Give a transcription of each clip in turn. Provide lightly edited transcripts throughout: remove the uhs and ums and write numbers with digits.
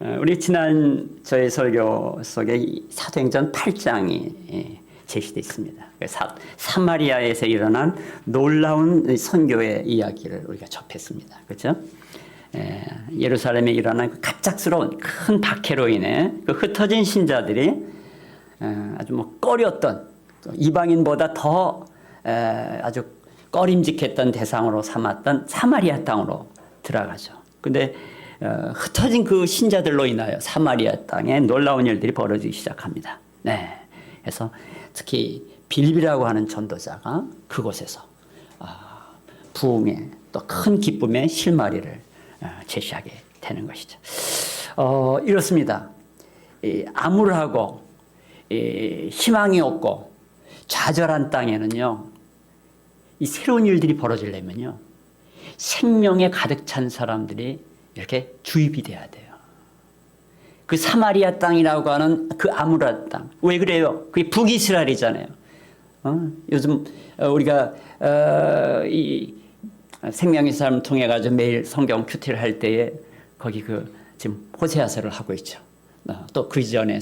우리 지난 저희 설교 속에 이 사도행전 8장이 제시되어 있습니다. 사마리아에서 일어난 놀라운 선교의 이야기를 우리가 접했습니다. 그렇죠? 예루살렘에 일어난 그 갑작스러운 큰 박해로 인해 그 흩어진 신자들이 아주 꺼렸던 이방인보다 더 아주 꺼림직했던 대상으로 삼았던 사마리아 땅으로 들어가죠. 근데 흩어진 그 신자들로 인하여 사마리아 땅에 놀라운 일들이 벌어지기 시작합니다. 네. 그래서 특히 빌립이라고 하는 전도자가 그곳에서 부흥의 또 큰 기쁨의 실마리를 제시하게 되는 것이죠. 이렇습니다. 암울하고 희망이 없고 좌절한 땅에는요, 이 새로운 일들이 벌어지려면요, 생명에 가득 찬 사람들이 이렇게 주입이 돼야 돼요. 그 사마리아 땅이라고 하는 그 암울한 땅. 왜 그래요? 그게 북이스라엘이잖아요. 요즘 우리가 이 생명의 삶을 통해 가지고 매일 성경 큐티를 할 때에 거기 지금 호세아서를 하고 있죠. 또 그 이전에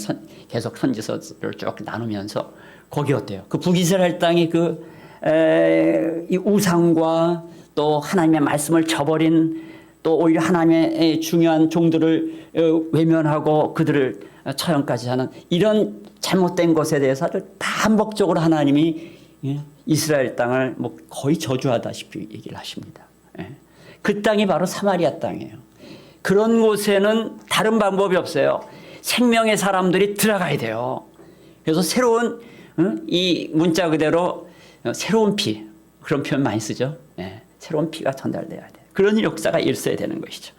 계속 선지서를 쭉 나누면서 거기 어때요? 그 북이스라엘 땅이 이 우상과 또 하나님의 말씀을 저버린, 또 오히려 하나님의 중요한 종들을 외면하고 그들을 처형까지 하는 이런 잘못된 것에 대해서 아주 반복적으로 하나님이 이스라엘 땅을 거의 저주하다시피 얘기를 하십니다. 그 땅이 바로 사마리아 땅이에요. 그런 곳에는 다른 방법이 없어요. 생명의 사람들이 들어가야 돼요. 그래서 새로운, 이 문자 그대로 새로운 피, 그런 표현 많이 쓰죠. 새로운 피가 전달돼야 돼요. 그런 역사가 있어야 되는 것이죠.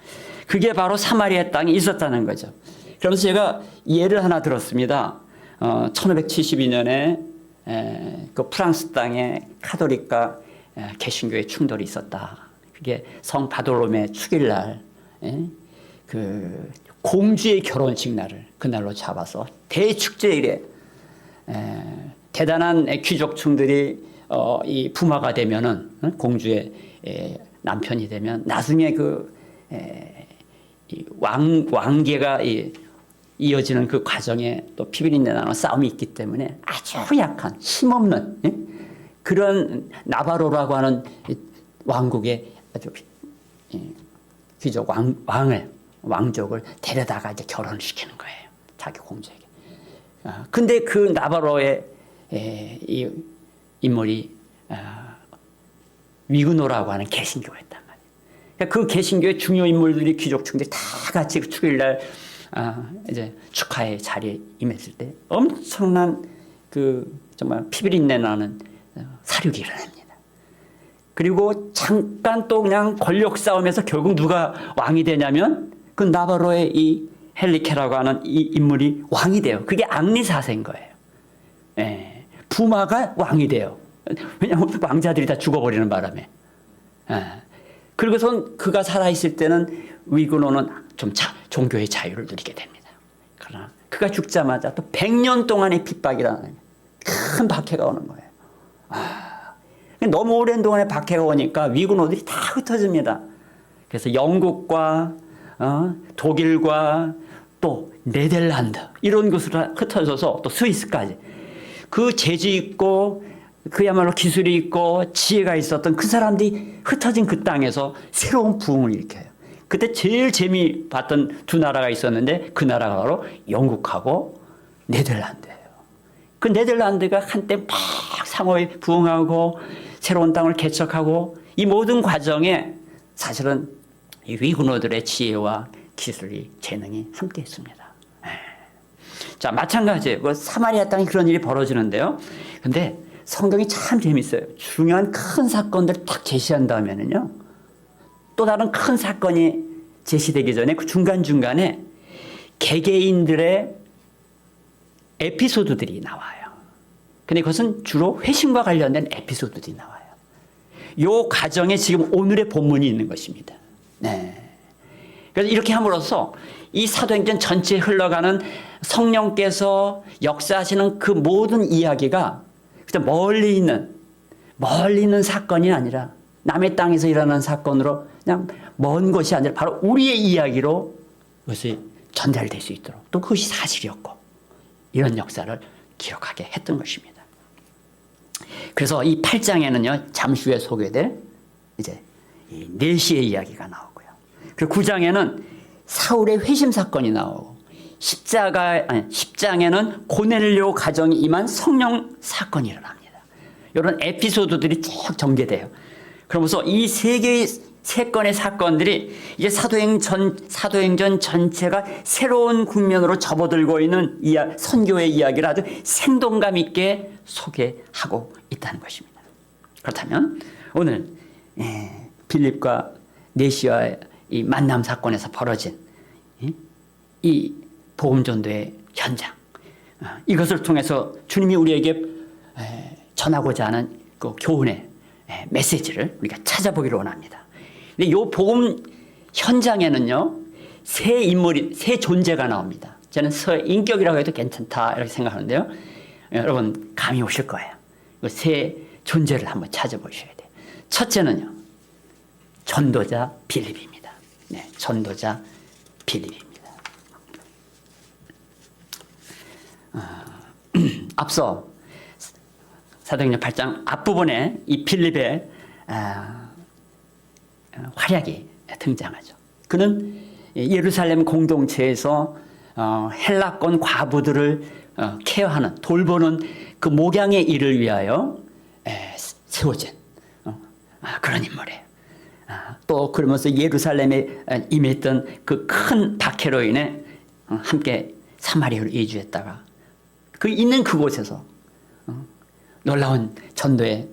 그게 바로 사마리아 땅에 있었다는 거죠. 그러면서 제가 예를 하나 들었습니다. 1572년에 그 프랑스 땅에 카톨릭과 개신교의 충돌이 있었다. 그게 성 바돌로메 축일날, 그 공주의 결혼식 날을 그날로 잡아서 대축제일에 대단한 귀족층들이 이 부마가 되면은, 공주의 남편이 되면 나중에 왕계가 이어지는 그 과정에 또 피비린내 나는 싸움이 있기 때문에 아주 약한 힘없는 그런 나바로라고 하는 왕국의 아주 귀족 왕족을 데려다가 이제 결혼을 시키는 거예요. 자기 공주에게. 근데 그 나바로의 이 인물이 위그노라고 하는 개신교였단 말이에요. 그러니까 그 개신교의 중요 인물들이, 귀족층들이 다 같이 그 축일날 이제 축하의 자리에 임했을 때 엄청난 정말 피비린내 나는 사륙이 일어납니다. 그리고 잠깐 또 그냥 권력 싸움에서 결국 누가 왕이 되냐면 그 나바로의 이 헬리케라고 하는 이 인물이 왕이 돼요. 그게 앙리사세인 거예요. 부마가 왕이 돼요. 왜냐하면 왕자들이 다 죽어버리는 바람에. 그리고선 그가 살아있을 때는 위그노는 좀 종교의 자유를 누리게 됩니다. 그러나 그가 죽자마자 또 100년 동안의 핍박이라는 큰 박해가 오는 거예요. 너무 오랜 동안의 박해가 오니까 위그노들이 다 흩어집니다. 그래서 영국과 독일과 또 네덜란드 이런 곳으로 흩어져서 또 스위스까지 그 재주 있고 그야말로 기술이 있고 지혜가 있었던 그 사람들이 흩어진 그 땅에서 새로운 부흥을 일으켜요. 그때 제일 재미 봤던 두 나라가 있었는데 그 나라가 바로 영국하고 네덜란드예요. 그 네덜란드가 한때 막 상호에 부흥하고 새로운 땅을 개척하고 이 모든 과정에 사실은 이 위그노들의 지혜와 기술이, 재능이 함께 했습니다. 자, 마찬가지예요. 그 사마리아 땅에 그런 일이 벌어지는데요. 근데 성경이 참 재밌어요. 중요한 큰 사건들 딱 제시한 다음에는요, 또 다른 큰 사건이 제시되기 전에 그 중간중간에 개개인들의 에피소드들이 나와요. 근데 그것은 주로 회심과 관련된 에피소드들이 나와요. 요 과정에 지금 오늘의 본문이 있는 것입니다. 그래서 이렇게 함으로써 이 사도행전 전체에 흘러가는 성령께서 역사하시는 그 모든 이야기가 그냥 멀리 있는 사건이 아니라 남의 땅에서 일어난 사건으로 그냥 먼 것이 아니라 바로 우리의 이야기로 그것이 전달될 수 있도록 또 그것이 사실이었고 이런 역사를 기록하게 했던 것입니다. 그래서 이 8장에는요 잠시 후에 소개될 이제 이 내시의 이야기가 나오고요. 그리고 9장에는 사울의 회심 사건이 나오고 10장에는 고넬료 가정이 임한 성령 사건이 일어납니다. 이런 에피소드들이 쭉 전개돼요. 그러면서 이 세 개의 세 건의 사건들이 이제 사도행전 전체가 새로운 국면으로 접어들고 있는 선교의 이야기를 아주 생동감 있게 소개하고 있다는 것입니다. 그렇다면 오늘 빌립과 내시와의 이 만남 사건에서 벌어진 이 복음전도의 현장, 이것을 통해서 주님이 우리에게 전하고자 하는 그 교훈의 메시지를 우리가 찾아보기를 원합니다. 근데 이 복음 현장에는요 세 존재가 나옵니다. 저는 인격이라고 해도 괜찮다 이렇게 생각하는데요. 여러분 감이 오실 거예요. 그 세 존재를 한번 찾아보셔야 돼요. 첫째는요 전도자 빌립입니다. 네, 전도자 빌립입니다. 앞서 사도행전 8장 앞부분에 이 빌립의 활약이 등장하죠. 그는 예루살렘 공동체에서 헬라권 과부들을 케어하는 돌보는 그 목양의 일을 위하여 세워진 그런 인물이에요. 또 그러면서 예루살렘에 임했던 그 큰 박해로 인해 함께 사마리아로 이주했다가 그 있는 그곳에서 놀라운 전도의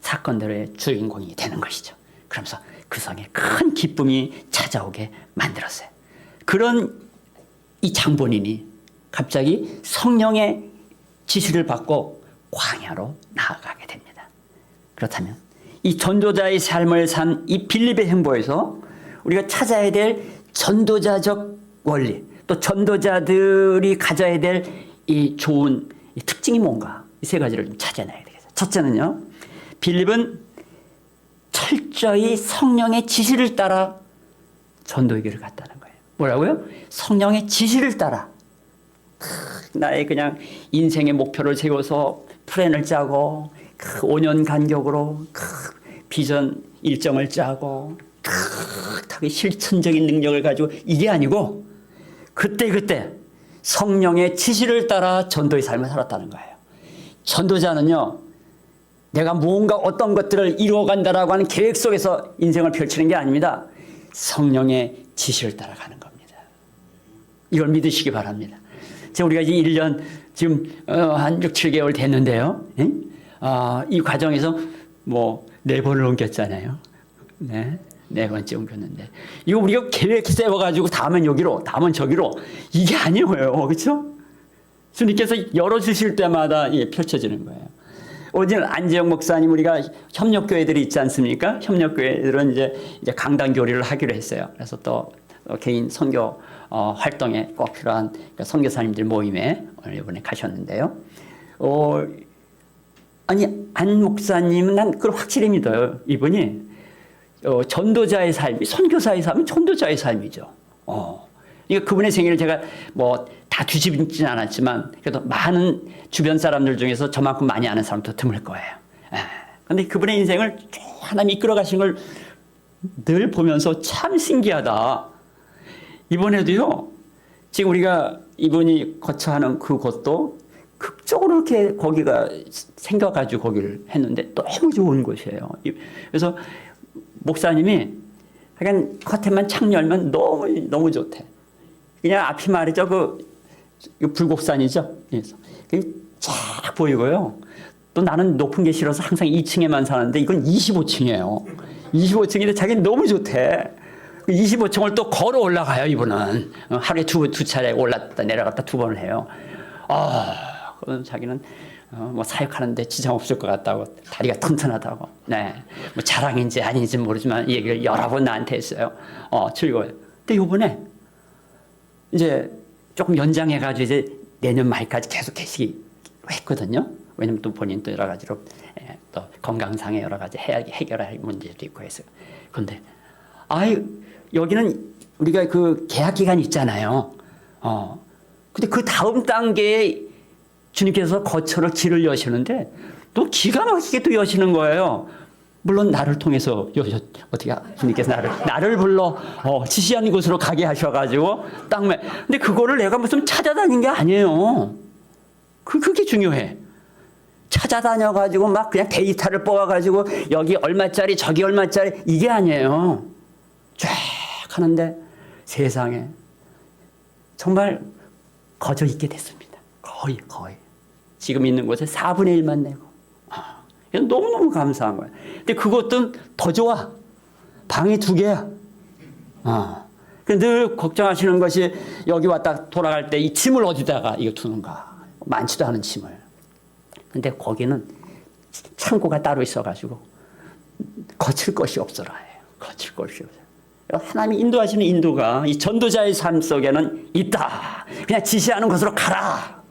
사건들의 주인공이 되는 것이죠. 그러면서 그 성에 큰 기쁨이 찾아오게 만들었어요. 그런 이 장본인이 갑자기 성령의 지시를 받고 광야로 나아가게 됩니다. 그렇다면 이 전도자의 삶을 산 이 빌립의 행보에서 우리가 찾아야 될 전도자적 원리, 또 전도자들이 가져야 될 이 좋은 특징이 뭔가, 이 세 가지를 좀 찾아내야 되겠어요. 첫째는요, 빌립은 철저히 성령의 지시를 따라 전도의 길을 갔다는 거예요. 뭐라고요? 성령의 지시를 따라. 나의 그냥 인생의 목표를 세워서 플랜을 짜고 5년 간격으로 비전 일정을 짜고 실천적인 능력을 가지고 이게 아니고 그때 성령의 지시를 따라 전도의 삶을 살았다는 거예요. 전도자는요, 내가 무언가 어떤 것들을 이루어간다라고 하는 계획 속에서 인생을 펼치는 게 아닙니다. 성령의 지시를 따라가는 겁니다. 이걸 믿으시기 바랍니다. 우리가 이제 1년 지금 한 6, 7개월 됐는데요. 이 과정에서 뭐 4번을 옮겼잖아요. 네. 4번째 옮겼는데 이거 우리가 계획 세워가지고 다음은 여기로, 다음은 저기로, 이게 아니에요. 그렇죠? 주님께서 열어주실 때마다 펼쳐지는 거예요. 오늘 안재영 목사님, 우리가 협력교회들이 있지 않습니까? 협력교회들은 이제 강단 교류를 하기로 했어요. 그래서 또 개인 선교 활동에 꼭 필요한 선교사님들 모임에 오늘 이번에 가셨는데요. 안 목사님은 난 그걸 확실히 믿어요. 이분이 전도자의 삶이, 선교사의 삶은 전도자의 삶이죠. 그러니까 그분의 생애를 제가 뭐 다 뒤집지는 않았지만 그래도 많은 주변 사람들 중에서 저만큼 많이 아는 사람도 드물 거예요. 그런데 그분의 인생을 하나님이 이끌어 가신 걸 늘 보면서 참 신기하다. 이번에도요, 지금 우리가 이분이 거처하는 그곳도 극적으로 이렇게 거기가 생겨가지고 거기를 했는데 너무 좋은 곳이에요. 그래서 목사님이 그냥 겉에만 창 열면 너무 좋대. 그냥 앞이 말이죠. 그 불곡산이죠. 그래서 쫙 보이고요. 또 나는 높은 게 싫어서 항상 2층에만 사는데 이건 25층이에요. 25층인데 자기는 너무 좋대. 25층을 또 걸어 올라가요, 이분은. 하루에 두 차례 올랐다 내려갔다 2번을 해요. 그럼 자기는 뭐 사역하는데 지장 없을 것 같다고, 다리가 튼튼하다고. 네. 뭐 자랑인지 아닌지 모르지만 이 얘기를 여러 번 나한테 했어요. 즐거워요. 근데 요번에 이제 조금 연장해가지고 이제 내년 말까지 계속 계시기 했거든요. 왜냐면 또 본인 또 여러 가지로 또 건강상의 여러 가지 해결할 문제도 있고 해서. 그런데 여기는 우리가 그 계약 기간이 있잖아요. 근데 그 다음 단계에 주님께서 거처를 길을 여시는데 또 기가 막히게 또 여시는 거예요. 물론 나를 통해서 어떻게 주님께서 나를 불러 지시한 곳으로 가게 하셔가지고 땅매. 근데 그거를 내가 무슨 찾아다닌 게 아니에요. 그게 중요해. 찾아다녀가지고 막 그냥 데이터를 뽑아가지고 여기 얼마짜리 저기 얼마짜리 이게 아니에요. 쫙 하는데 세상에 정말 거저 있게 됐습니다. 거의. 지금 있는 곳에 4분의 1만 내고. 너무너무 감사한 거예요. 근데 그것도 더 좋아. 방이 2개야. 늘 걱정하시는 것이 여기 왔다 돌아갈 때 이 짐을 어디다가 이거 두는가. 많지도 않은 짐을. 근데 거기는 창고가 따로 있어가지고 거칠 것이 없어라 해요. 거칠 것이 없어요. 하나님이 인도하시는 인도가 이 전도자의 삶 속에는 있다. 그냥 지시하는 곳으로 가라.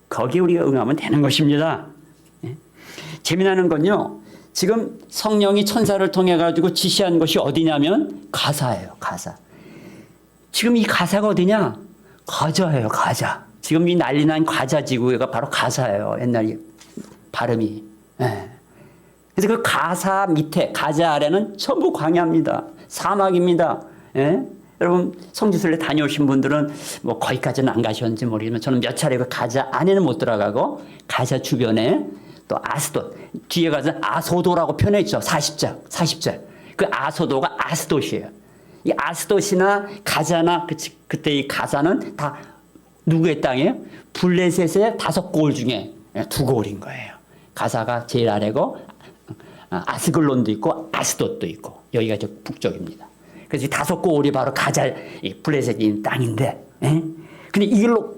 거기에 우리가 응하면 되는 것입니다. 재미나는 건요. 지금 성령이 천사를 통해 가지고 지시한 것이 어디냐면 가사예요. 가사. 지금 이 가사가 어디냐? 가자예요. 가자. 지금 이 난리난 가자 지구가 바로 가사예요. 옛날 발음이. 그래서 그 가사 밑에 가자 아래는 전부 광야입니다. 사막입니다. 여러분 성지순례 다녀오신 분들은 뭐 거기까지는 안 가셨는지 모르지만 저는 몇 차례 그 가자 안에는 못 들어가고 가자 주변에 또 아스돗 뒤에 가서 아소도라고 표현했죠. 40절. 그 아소도가 아스돗이에요. 이 아스돗이나 가자나 그때 이 가사는 다 누구의 땅이에요? 블레셋의 5고을 중에 2고을인 거예요. 가사가 제일 아래고 아스글론도 있고 아스돗도 있고 여기가 이제 북쪽입니다. 그래서 이 5고을이 바로 가자 블레셋인 땅인데, 근데 이걸로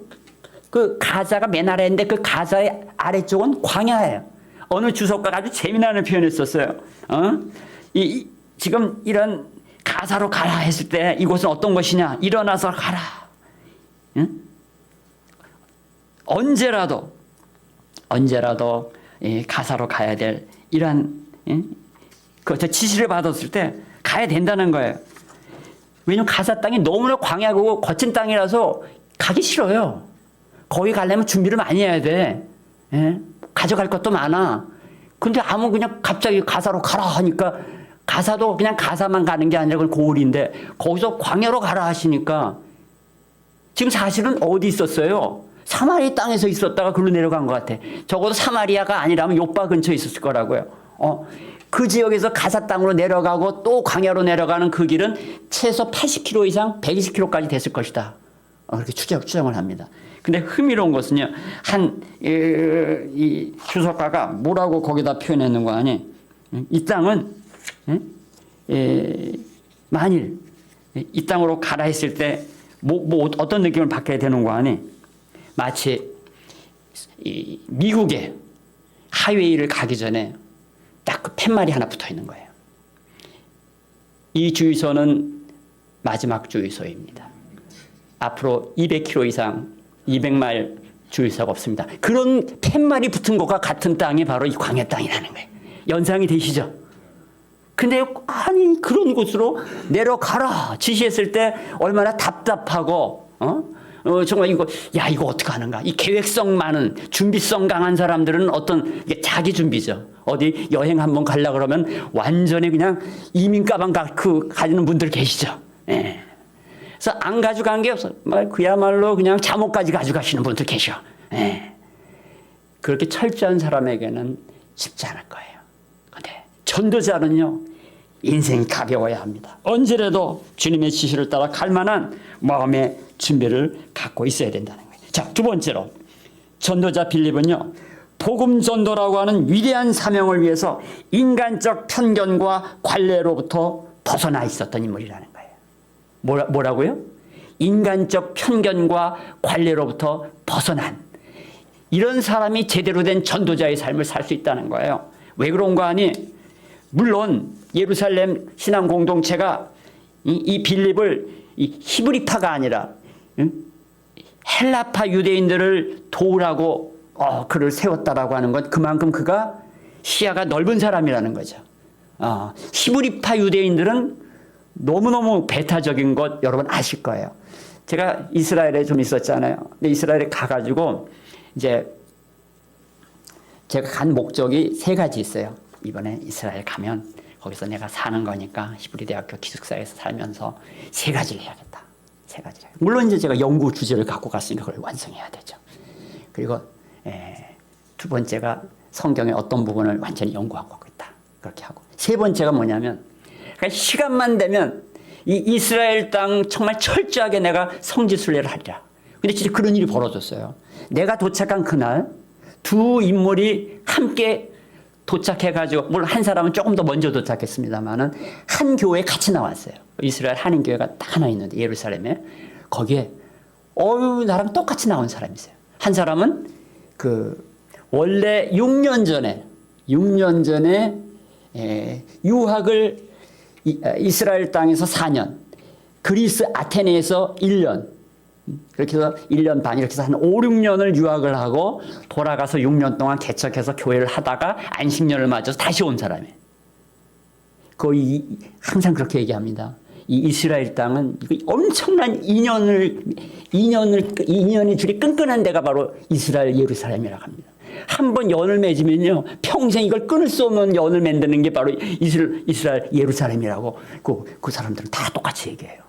그 가자가 맨 아래인데 그 가자의 아래쪽은 광야예요. 어느 주석가가 아주 재미나는 표현을 썼어요. 지금 이런 가사로 가라 했을 때 이곳은 어떤 것이냐? 일어나서 가라. 언제라도 가사로 가야 될 이러한 그 지시를 받았을 때 가야 된다는 거예요. 왜냐면 가사 땅이 너무나 광야고 거친 땅이라서 가기 싫어요. 거기 가려면 준비를 많이 해야 돼. 가져갈 것도 많아. 근데 그냥 갑자기 가사로 가라 하니까 가사도 그냥 가사만 가는 게 아니라 그건 고을인데 거기서 광야로 가라 하시니까 지금 사실은 어디 있었어요? 사마리아 땅에서 있었다가 글로 내려간 것 같아. 적어도 사마리아가 아니라면 요빠 근처에 있었을 거라고요. 그 지역에서 가사 땅으로 내려가고 또 광야로 내려가는 그 길은 최소 80km 이상 120km까지 됐을 것이다. 그렇게 추정을 합니다. 근데 흥미로운 것은요, 이 주석가가 뭐라고 거기다 표현했는 거 아니? 이 땅은, 만일 이 땅으로 가라 했을 때, 어떤 느낌을 받게 되는 거 아니? 마치 이 미국의 하이웨이를 가기 전에 딱 그 팻말이 하나 붙어 있는 거예요. 이 주유소는 마지막 주유소입니다. 앞으로 200km 이상 200마일 주유소가 없습니다. 그런 팻말이 붙은 것과 같은 땅이 바로 이 광야 땅이라는 거예요. 연상이 되시죠? 근데 그런 곳으로 내려가라 지시했을 때 얼마나 답답하고 정말 이거 어떡하는가. 이 계획성 많은 준비성 강한 사람들은 어떤 자기 준비죠. 어디 여행 한번 가려고 그러면 완전히 그냥 이민 가방 가지는 분들 계시죠. 그래서 안 가져간 게 없어. 그야말로 그냥 잠옷까지 가져가시는 분들 계셔. 그렇게 철저한 사람에게는 쉽지 않을 거예요. 근데 전도자는요, 인생이 가벼워야 합니다. 언제라도 주님의 지시를 따라 갈 만한 마음의 준비를 갖고 있어야 된다는 거예요. 자, 2번째로 전도자 빌립은요, 복음 전도라고 하는 위대한 사명을 위해서 인간적 편견과 관례로부터 벗어나 있었던 인물이라는 거예요. 뭐라고요? 인간적 편견과 관례로부터 벗어난 이런 사람이 제대로 된 전도자의 삶을 살 수 있다는 거예요. 왜 그런가 하니 물론 예루살렘 신앙 공동체가 이 빌립을 히브리파가 아니라 헬라파 유대인들을 도우라고 그를 세웠다라고 하는 건 그만큼 그가 시야가 넓은 사람이라는 거죠. 히브리파 유대인들은 너무너무 배타적인 것 여러분 아실 거예요. 제가 이스라엘에 좀 있었잖아요. 근데 이스라엘에 가가지고 이제 제가 간 목적이 세 가지 있어요. 이번에 이스라엘 가면 거기서 내가 사는 거니까 히브리 대학교 기숙사에서 살면서 세 가지를 해야겠다. 세 가지를. 물론 이제 제가 연구 주제를 갖고 갔으니까 그걸 완성해야 되죠. 그리고 두 번째가 성경의 어떤 부분을 완전히 연구하고 있다. 그렇게 하고. 세 번째가 뭐냐면 그러니까 시간만 되면 이 이스라엘 땅 정말 철저하게 내가 성지순례를 하리라. 근데 진짜 그런 일이 벌어졌어요. 내가 도착한 그날 두 인물이 함께 도착해가지고, 물론 한 사람은 조금 더 먼저 도착했습니다만은 한 교회에 같이 나왔어요. 이스라엘 한인교회가 딱 하나 있는데 예루살렘에. 거기에 나랑 똑같이 나온 사람이 있어요. 한 사람은 원래 6년 전에 유학을 이스라엘 땅에서 4년, 그리스 아테네에서 1년, 그렇게 해서 1년 반, 이렇게 해서 한 5, 6년을 유학을 하고 돌아가서 6년 동안 개척해서 교회를 하다가 안식년을 맞아서 다시 온 사람이에요. 거의 항상 그렇게 얘기합니다. 이 이스라엘 땅은 엄청난 인연의 줄이 끈끈한 데가 바로 이스라엘 예루살렘이라고 합니다. 한번 연을 맺으면요, 평생 이걸 끊을 수 없는 연을 만드는 게 바로 이스라엘 예루살렘이라고 그 사람들은 다 똑같이 얘기해요.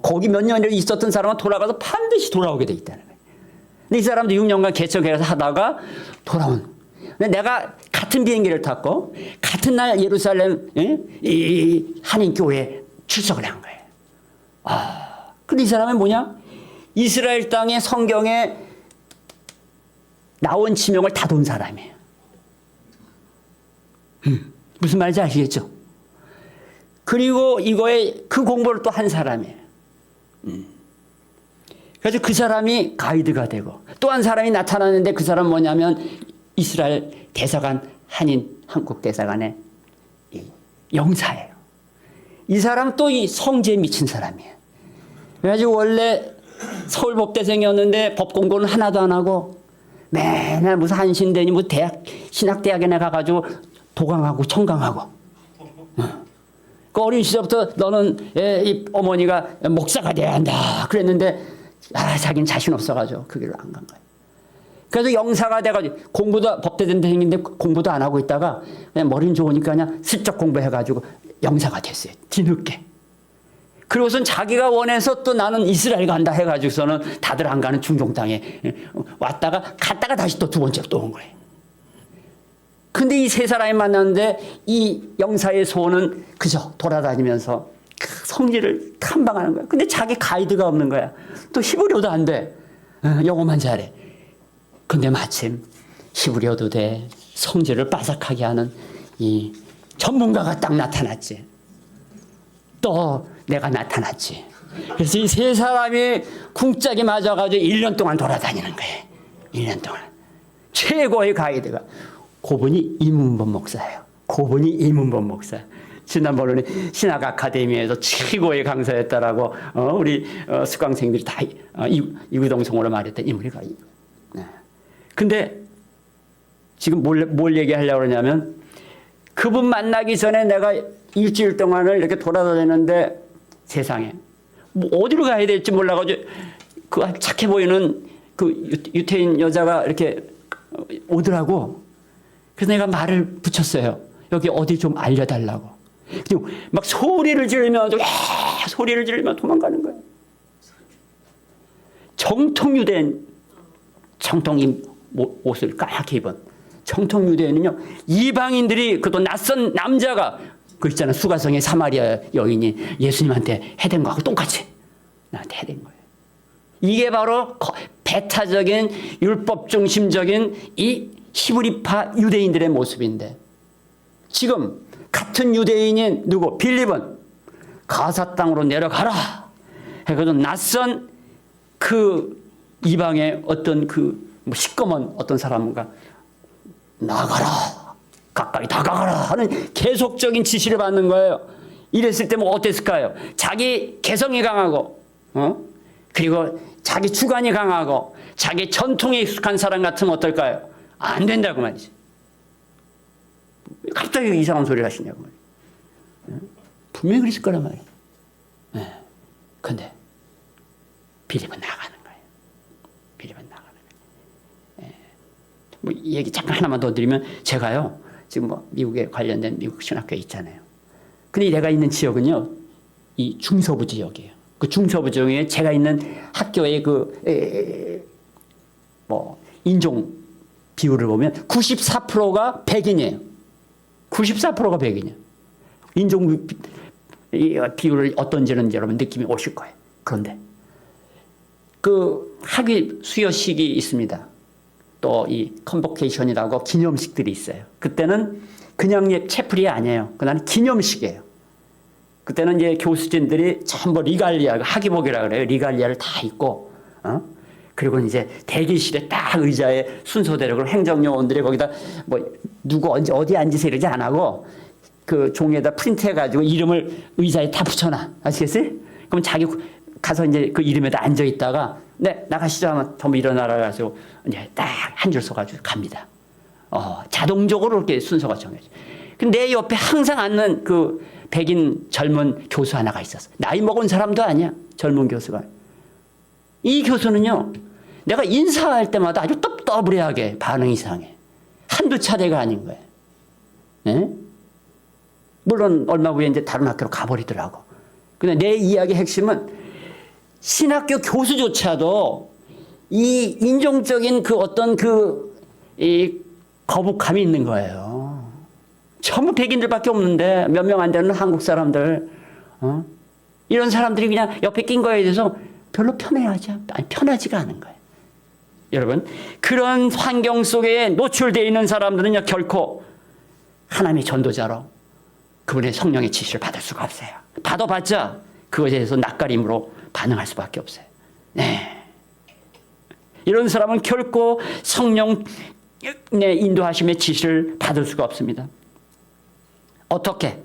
거기 몇 년을 있었던 사람은 돌아가서 반드시 돌아오게 돼 있다는 거예요. 근데 이 사람도 6년간 개척해서 하다가 돌아온. 근데 내가 같은 비행기를 탔고 같은 날 예루살렘 이 한인교회에 출석을 한 거예요. 근데 이 사람은 뭐냐? 이스라엘 땅의 성경에 나온 지명을 다 돈 사람이에요. 무슨 말인지 아시겠죠? 그리고 이거에 그 공부를 또 한 사람이에요. 그래서 그 사람이 가이드가 되고 또 한 사람이 나타나는데 그 사람은 뭐냐면 이스라엘 대사관, 한국 대사관의 영사예요. 이 사람 또 이 성지에 미친 사람이에요. 그래가지고 원래 서울 법대생이었는데 법 공부는 하나도 안 하고 맨날 무슨 한신대니 뭐 신학대학에 가가지고 도강하고 청강하고. 그 어린 시절부터 너는 이 어머니가 목사가 돼야 한다 그랬는데 자기는 자신 없어가지고 그 길로 안 간 거예요. 그래서 영사가 돼가지고 공부도 법대생인데 공부도 안 하고 있다가 그냥 머리는 좋으니까 그냥 슬쩍 공부해가지고 영사가 됐어요. 뒤늦게. 그리고선 자기가 원해서 또 나는 이스라엘 간다 해가지고서는 다들 안 가는 중동 땅에 왔다가 갔다가 다시 또 두 번째로 또 온 거예요. 근데 이 세 사람이 만났는데 이 영사의 소원은 그저 돌아다니면서 그 성지를 탐방하는 거야. 근데 자기 가이드가 없는 거야. 또 히브리어도 안 돼. 영어만 잘해. 근데 마침 히브리어도 돼. 성지를 바삭하게 하는 이 전문가가 딱 나타났지. 또 내가 나타났지. 그래서 이 세 사람이 궁짝이 맞아가지고 1년 동안 돌아다니는 거예요. 1년 동안. 최고의 가이드가. 그분이 이문범 목사예요. 그분이 이문범 목사. 지난번에 신학 아카데미에서 최고의 강사였다라고 우리 수강생들이 다 이구동성으로 말했던 인물이가. 네. 근데 지금 뭘 얘기하려고 그러냐면 그분 만나기 전에 내가 일주일 동안을 이렇게 돌아다녔는데 세상에 뭐 어디로 가야 될지 몰라가지고 그 착해 보이는 그 유태인 여자가 이렇게 오더라고. 그래서 내가 말을 붙였어요. 여기 어디 좀 알려달라고. 막 소리를 지르면 도망가는 거예요. 정통 유대인, 정통 옷을 까맣게 입은 정통 유대인은요, 이방인들이 그것도 낯선 남자가 그 있잖아, 수가성의 사마리아 여인이 예수님한테 해댄 거하고 똑같이 나한테 해댄 거예요. 이게 바로 배타적인 율법 중심적인 이 히브리파 유대인들의 모습인데, 지금 같은 유대인인 누구? 빌립은 가사 땅으로 내려가라 해가지고 낯선 그 이방의 어떤 뭐 시꺼먼 어떤 사람과 나가라, 가까이 다가가라 하는 계속적인 지시를 받는 거예요. 이랬을 때 뭐 어땠을까요? 자기 개성이 강하고, 그리고 자기 주관이 강하고, 자기 전통에 익숙한 사람 같으면 어떨까요? 안 된다고 말이지. 갑자기 이상한 소리를 하시냐고 말이야. 분명히 그랬을 거란 말이야. 근데 빌립은 나가는 거예요. 빌립은 나가는 거예요. 예. 뭐 얘기 잠깐 하나만 더 드리면 제가요 지금 뭐 미국에 관련된 미국 신학교에 있잖아요. 근데 내가 있는 지역은요 이 중서부 지역이에요. 그 중서부 지역에 제가 있는 학교의 뭐 인종 비율을 보면 94%가 백인이에요. 94%가 백인이에요. 인종 비율을 어떤지는 여러분 느낌이 오실 거예요. 그런데 그 학위 수여식이 있습니다. 또 이 컨보케이션이라고 기념식들이 있어요. 그때는 그냥 채플이 아니에요. 그날 기념식이에요. 그때는 이제 교수진들이 전부 리갈리아, 학위복이라 그래요. 리갈리아를 다 입고, 그리고 이제 대기실에 딱 의자에 순서대로 그리고 행정요원들이 거기다 뭐 누구 언제 어디 앉으세요 이러지 안 하고 그 종이에다 프린트해가지고 이름을 의자에 다 붙여놔. 아시겠어요? 그럼 자기 가서 이제 그 이름에다 앉아 있다가 네 나가시죠 하면 전부 일어나라 가지고 이제 딱 한 줄 서가지고 갑니다. 자동적으로 이렇게 순서가 정해져. 근데 내 옆에 항상 앉는 그 백인 젊은 교수 하나가 있었어. 나이 먹은 사람도 아니야. 젊은 교수가. 이 교수는요. 내가 인사할 때마다 아주 떡떠브레하게 반응이 이상해. 한두 차례가 아닌 거예요. 네? 물론 얼마 후에 이제 다른 학교로 가버리더라고. 근데 내 이야기의 핵심은 신학교 교수조차도 이 인종적인 그 어떤 이 거북함이 있는 거예요. 전부 백인들밖에 없는데 몇 명 안 되는 한국 사람들, 이런 사람들이 그냥 옆에 낀 거에 대해서 별로 편하지가 않은 거예요. 여러분, 그런 환경 속에 노출되어 있는 사람들은요, 결코 하나님의 전도자로 그분의 성령의 지시를 받을 수가 없어요. 받아봤자 그것에 대해서 낯가림으로 반응할 수밖에 없어요. 네. 이런 사람은 결코 성령의 인도하심의 지시를 받을 수가 없습니다. 어떻게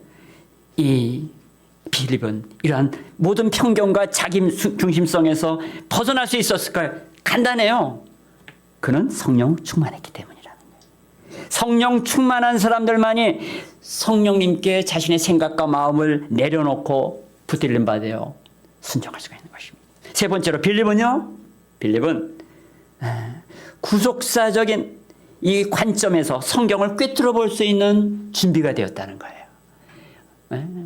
이 빌립은 이러한 모든 편견과 자기 중심성에서 벗어날 수 있었을까요? 간단해요. 그는 성령 충만했기 때문이라는 거예요. 성령 충만한 사람들만이 성령님께 자신의 생각과 마음을 내려놓고 붙들림 받아요. 순종할 수가 있는 것입니다. 세 번째로 빌립은 구속사적인 이 관점에서 성경을 꿰뚫어 볼 수 있는 준비가 되었다는 거예요.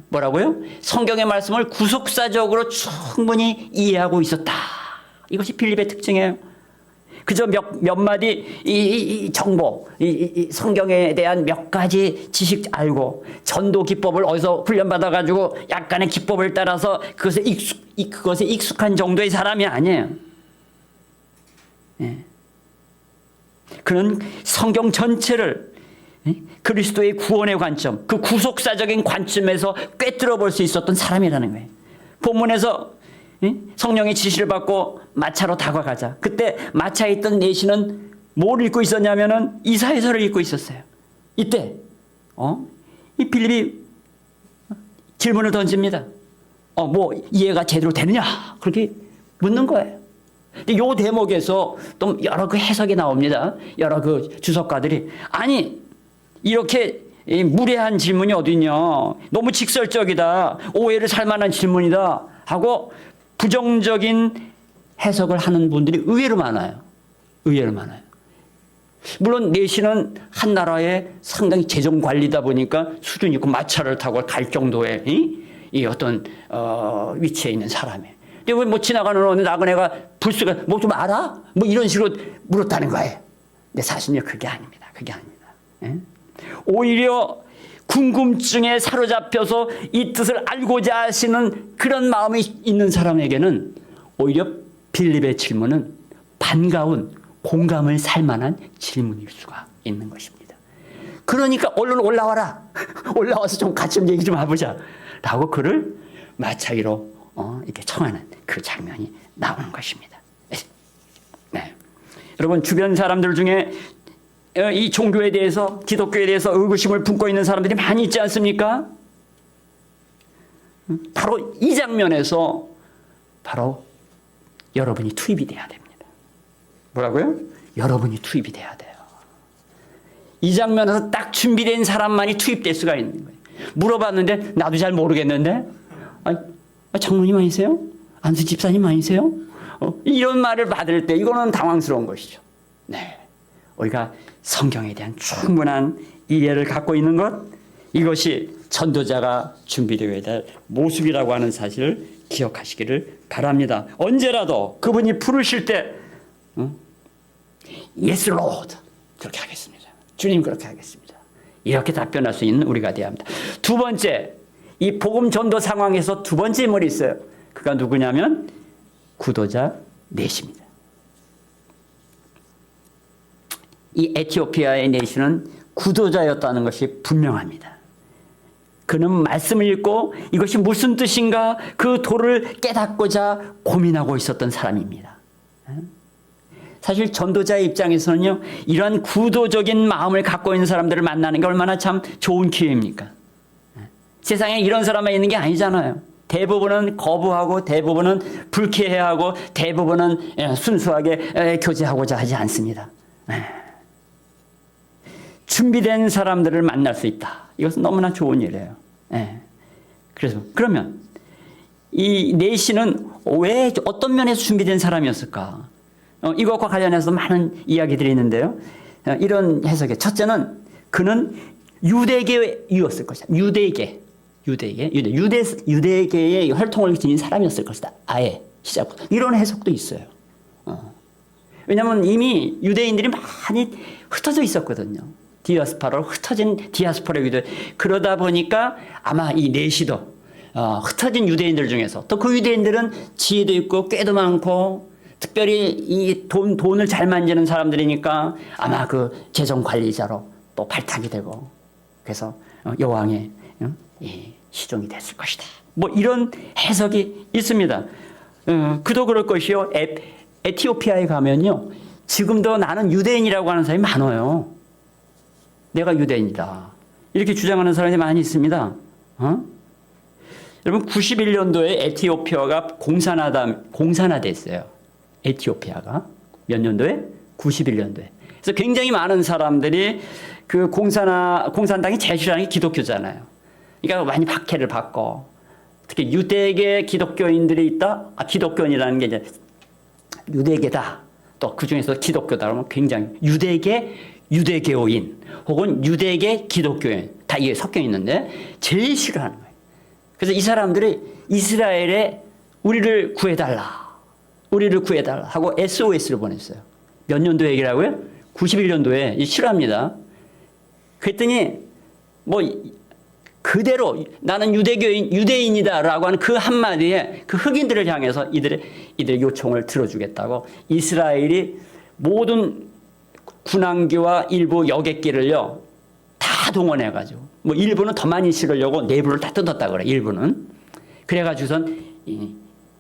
뭐라고요? 성경의 말씀을 구속사적으로 충분히 이해하고 있었다. 이것이 빌립의 특징이에요. 그저 몇 마디 이 정보, 이 성경에 대한 몇 가지 지식 알고 전도 기법을 어디서 훈련받아가지고 약간의 기법을 따라서 그것에 익숙한 정도의 사람이 아니에요. 그는 성경 전체를 그리스도의 구원의 관점, 그 구속사적인 관점에서 꿰뚫어 볼 수 있었던 사람이라는 거예요. 본문에서 성령의 지시를 받고 마차로 다가가자. 그때 마차에 있던 내시는 뭘 읽고 있었냐면은 이사야서를 읽고 있었어요. 이때 이 빌립이 질문을 던집니다. 뭐 이해가 제대로 되느냐? 그렇게 묻는 거예요. 근데 요 대목에서 또 여러 그 해석이 나옵니다. 여러 그 주석가들이 아니 이렇게 무례한 질문이 어딨냐? 너무 직설적이다. 오해를 살 만한 질문이다. 하고 부정적인 해석을 하는 분들이 의외로 많아요. 물론 내시는 한 나라의 상당히 재정 관리다 보니까 수준 있고 마차를 타고 갈 정도의 이 어떤 위치에 있는 사람이에요. 근데 왜 뭐 지나가는 어느 나그네가 불쑥 뭐 좀 알아? 뭐 이런 식으로 물었다는 거예요. 근데 사실은요 그게 아닙니다. 오히려 궁금증에 사로잡혀서 이 뜻을 알고자 하시는 그런 마음이 있는 사람에게는 오히려 빌립의 질문은 반가운 공감을 살 만한 질문일 수가 있는 것입니다. 그러니까 얼른 올라와라. 올라와서 좀 같이 좀 얘기 좀 해보자. 라고 그를 마차 위로 이렇게 청하는 그 장면이 나오는 것입니다. 네. 여러분 주변 사람들 중에 이 종교에 대해서 기독교에 대해서 의구심을 품고 있는 사람들이 많이 있지 않습니까? 바로 이 장면에서 바로 여러분이 투입이 돼야 됩니다. 뭐라고요? 여러분이 투입이 돼야 돼요. 이 장면에서 딱 준비된 사람만이 투입될 수가 있는 거예요. 물어봤는데 나도 잘 모르겠는데 장로님 아니세요? 안수 집사님 아니세요? 이런 말을 받을 때 이거는 당황스러운 것이죠. 네, 우리가 성경에 대한 충분한 이해를 갖고 있는 것, 이것이 전도자가 준비되어야 될 모습이라고 하는 사실을 기억하시기를 바랍니다. 언제라도 그분이 부르실 때 Yes, Lord 그렇게 하겠습니다. 주님 그렇게 하겠습니다. 이렇게 답변할 수 있는 우리가 되어야 합니다. 두 번째, 이 복음 전도 상황에서 두 번째 인물이 있어요. 그가 누구냐면 구도자 넷입니다. 이 에티오피아의 넷은 구도자였다는 것이 분명합니다. 그는 말씀을 읽고 이것이 무슨 뜻인가 그 도를 깨닫고자 고민하고 있었던 사람입니다. 사실 전도자의 입장에서는요, 이러한 구도적인 마음을 갖고 있는 사람들을 만나는 게 얼마나 참 좋은 기회입니까? 세상에 이런 사람만 있는 게 아니잖아요. 대부분은 거부하고 대부분은 불쾌해하고 대부분은 순수하게 교제하고자 하지 않습니다. 준비된 사람들을 만날 수 있다. 이것은 너무나 좋은 일이에요. 그래서 그러면 이 네시는 왜 어떤 면에서 준비된 사람이었을까? 이것과 관련해서 많은 이야기들이 있는데요. 이런 해석에 첫째는 그는 유대계였을 것이다. 유대계의 혈통을 지닌 사람이었을 것이다. 아예 시작부터 이런 해석도 있어요. 왜냐하면 이미 유대인들이 많이 흩어져 있었거든요. 디아스포라로 흩어진 디아스포라기도 그러다 보니까 아마 이 네시도 흩어진 유대인들 중에서 또 그 유대인들은 지혜도 있고 꾀도 많고 특별히 이 돈을 잘 만지는 사람들이니까 아마 그 재정 관리자로 또 발탁이 되고 그래서 여왕의 시종이 됐을 것이다. 뭐 이런 해석이 있습니다. 그도 그럴 것이요. 에티오피아에 가면요. 지금도 나는 유대인이라고 하는 사람이 많아요. 내가 유대인이다. 이렇게 주장하는 사람이 많이 있습니다. 여러분 91년도에 에티오피아가 공산화됐어요. 에티오피아가 몇 년도에? 91년도에. 그래서 굉장히 많은 사람들이 그 공산당이 제일 싫어하는 게 기독교잖아요. 그러니까 많이 박해를 받고 특히 유대계 기독교인들이 있다. 기독교인이라는 게 이제 유대계다. 또 그 중에서 기독교다 그러면 굉장히 유대교인 혹은 유대계 기독교인 다 이게 섞여 있는데 제일 싫어하는 거예요. 그래서 이 사람들이 이스라엘에 우리를 구해달라 하고 SOS를 보냈어요. 몇 년도 얘기라고요? 91년도에 싫어합니다. 그랬더니 뭐 그대로 나는 유대인이다라고 하는 그 한마디에 그 흑인들을 향해서 이들의 요청을 들어주겠다고 이스라엘이 모든 군함기와 일부 여객기를요 다 동원해가지고 뭐 일부는 더 많이 실으려고 내부를 다 뜯었다 그래. 일부는 그래가지고선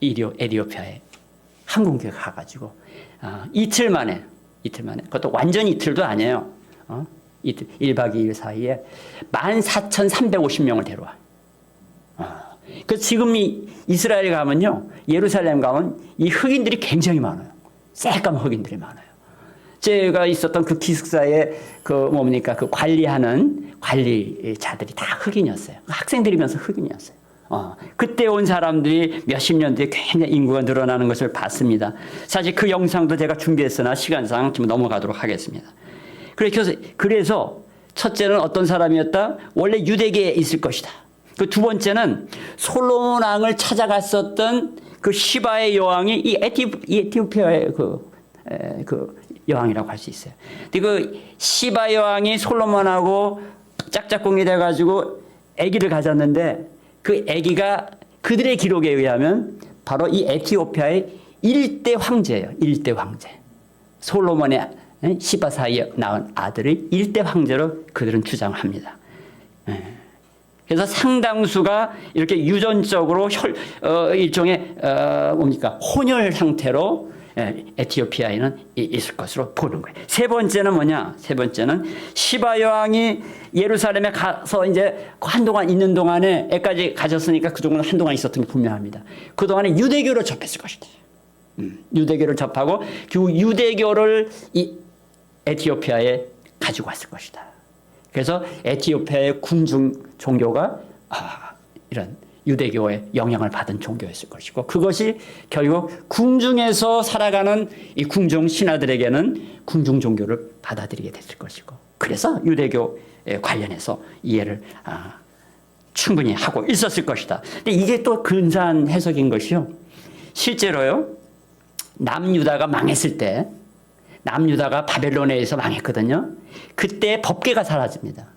에티오피아에 항공기가 가가지고 이틀 만에 그것도 완전 이틀도 아니에요. 이틀 1박 2일 사이에 14,350명을 데려와. 그래서 지금 이스라엘 가면요, 예루살렘 가면 이 흑인들이 굉장히 많아요. 새까만 흑인들이 많아요. 제가 있었던 그 기숙사에 그 관리하는 관리자들이 다 흑인이었어요. 학생들이면서 흑인이었어요. 그때 온 사람들이 몇십 년 뒤에 굉장히 인구가 늘어나는 것을 봤습니다. 사실 그 영상도 제가 준비했으나 시간상 좀 넘어가도록 하겠습니다. 그래서 첫째는 어떤 사람이었다? 원래 유대계에 있을 것이다. 그 두 번째는 솔로몬 왕을 찾아갔었던 그 시바의 여왕이 이 에티오피아의 그 여왕이라고 할 수 있어요. 근데 그 시바 여왕이 솔로몬하고 짝짝꿍이 돼가지고 아기를 가졌는데 그 아기가 그들의 기록에 의하면 바로 이 에티오피아의 1대 황제예요. 1대 황제. 솔로몬의 시바 사이에 낳은 아들의 1대 황제로 그들은 주장합니다. 그래서 상당수가 이렇게 유전적으로 일종의 혼혈 상태로 에티오피아에는 있을 것으로 보는 거예요. 세 번째는 뭐냐? 세 번째는 시바 여왕이 예루살렘에 가서 이제 한동안 있는 동안에 애까지 가졌으니까 그동안 한동안 있었던 게 분명합니다. 그동안에 유대교를 접했을 것이다. 유대교를 접하고 그 유대교를 이 에티오피아에 가지고 왔을 것이다. 그래서 에티오피아의 군중 종교가 이런 유대교의 영향을 받은 종교였을 것이고 그것이 결국 궁중에서 살아가는 이 궁중 신하들에게는 궁중 종교를 받아들이게 됐을 것이고 그래서 유대교에 관련해서 이해를 충분히 하고 있었을 것이다. 근데 이게 또 근사한 해석인 것이요. 실제로요. 남유다가 망했을 때 남유다가 바벨론에 의해서 망했거든요. 그때 법궤가 사라집니다.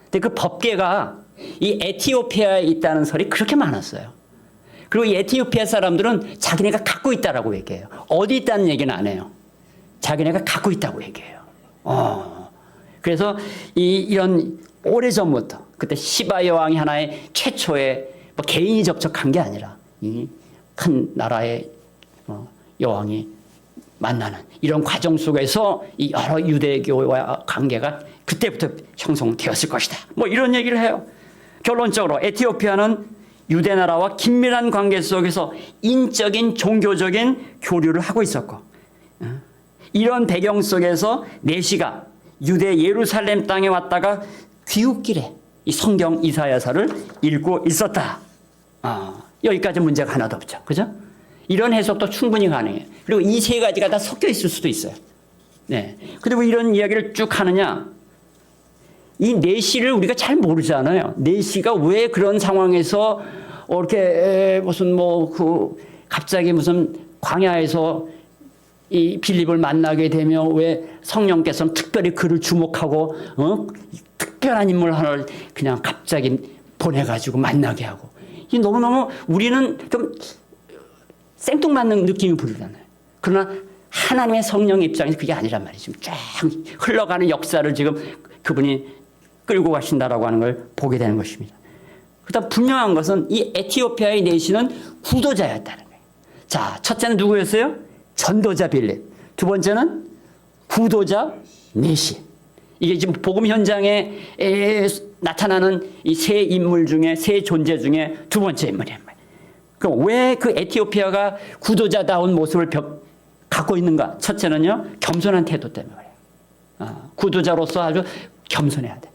근데 그 법궤가 이 에티오피아에 있다는 설이 그렇게 많았어요. 그리고 이 에티오피아 사람들은 자기네가 갖고 있다라고 얘기해요. 어디 있다는 얘기는 안 해요. 자기네가 갖고 있다고 얘기해요. 그래서 이런 오래전부터 그때 시바 여왕이 하나의 최초의 뭐 개인이 접촉한 게 아니라 이 큰 나라의 여왕이 만나는 이런 과정 속에서 이 여러 유대교와 관계가 그때부터 형성되었을 것이다. 뭐 이런 얘기를 해요. 결론적으로 에티오피아는 유대 나라와 긴밀한 관계 속에서 인적인 종교적인 교류를 하고 있었고 이런 배경 속에서 내시가 유대 예루살렘 땅에 왔다가 귀국길에 이 성경 이사야서를 읽고 있었다. 여기까지 문제가 하나도 없죠. 그죠? 이런 해석도 충분히 가능해요. 그리고 이 세 가지가 다 섞여 있을 수도 있어요. 네. 그리고 이런 이야기를 쭉 하느냐? 이 내시를 우리가 잘 모르잖아요. 내시가 왜 그런 상황에서 이렇게 무슨 갑자기 무슨 광야에서 이 빌립을 만나게 되며 왜 성령께서는 특별히 그를 주목하고 특별한 인물 하나를 그냥 갑자기 보내가지고 만나게 하고 이 너무너무 우리는 좀 생뚱맞는 느낌이 부르잖아요. 그러나 하나님의 성령 입장에서 그게 아니란 말이죠. 쫙 흘러가는 역사를 지금 그분이 끌고 가신다라고 하는 걸 보게 되는 것입니다. 그다음 분명한 것은 이 에티오피아의 내시는 구도자였다는 거예요. 자, 첫째는 누구였어요? 전도자 빌립. 두 번째는 구도자 내시. 이게 지금 복음 현장에 나타나는 이 세 인물 중에 세 존재 중에 두 번째 인물이란 말이에요. 그럼 왜 그 에티오피아가 구도자다운 모습을 갖고 있는가? 첫째는요, 겸손한 태도 때문에 그래요. 구도자로서 아주 겸손해야 돼.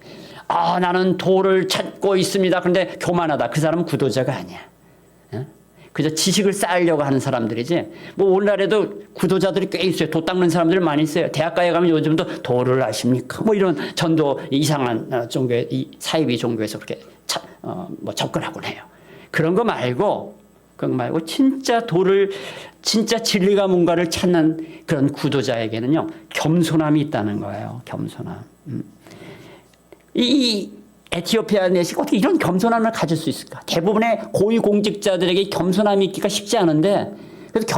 나는 도를 찾고 있습니다. 그런데 교만하다. 그 사람은 구도자가 아니야. 그저 지식을 쌓으려고 하는 사람들이지. 뭐 오늘날에도 구도자들이 꽤 있어요. 도 닦는 사람들 많이 있어요. 대학가에 가면 요즘도 도를 아십니까? 뭐 이런 전도 이상한 종교의 이 사이비 종교에서 그렇게 접근하곤 해요. 그런 거 말고 진짜 도를 진짜 진리가 뭔가를 찾는 그런 구도자에게는요 겸손함이 있다는 거예요. 겸손함. 이 에티오피아 내시가 어떻게 이런 겸손함을 가질 수 있을까? 대부분의 고위공직자들에게 겸손함이 있기가 쉽지 않은데 그래서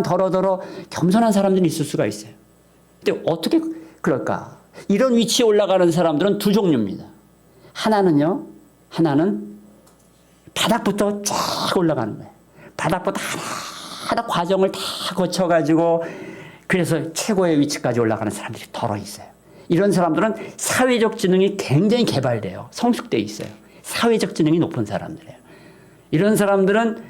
더러더러 겸손한 사람들이 있을 수가 있어요. 근데 어떻게 그럴까? 이런 위치에 올라가는 사람들은 두 종류입니다. 하나는 바닥부터 쫙 올라가는 거예요. 바닥부터 하나 과정을 다 거쳐가지고 그래서 최고의 위치까지 올라가는 사람들이 더러 있어요. 이런 사람들은 사회적 지능이 굉장히 개발돼요. 성숙되어 있어요. 사회적 지능이 높은 사람들이에요. 이런 사람들은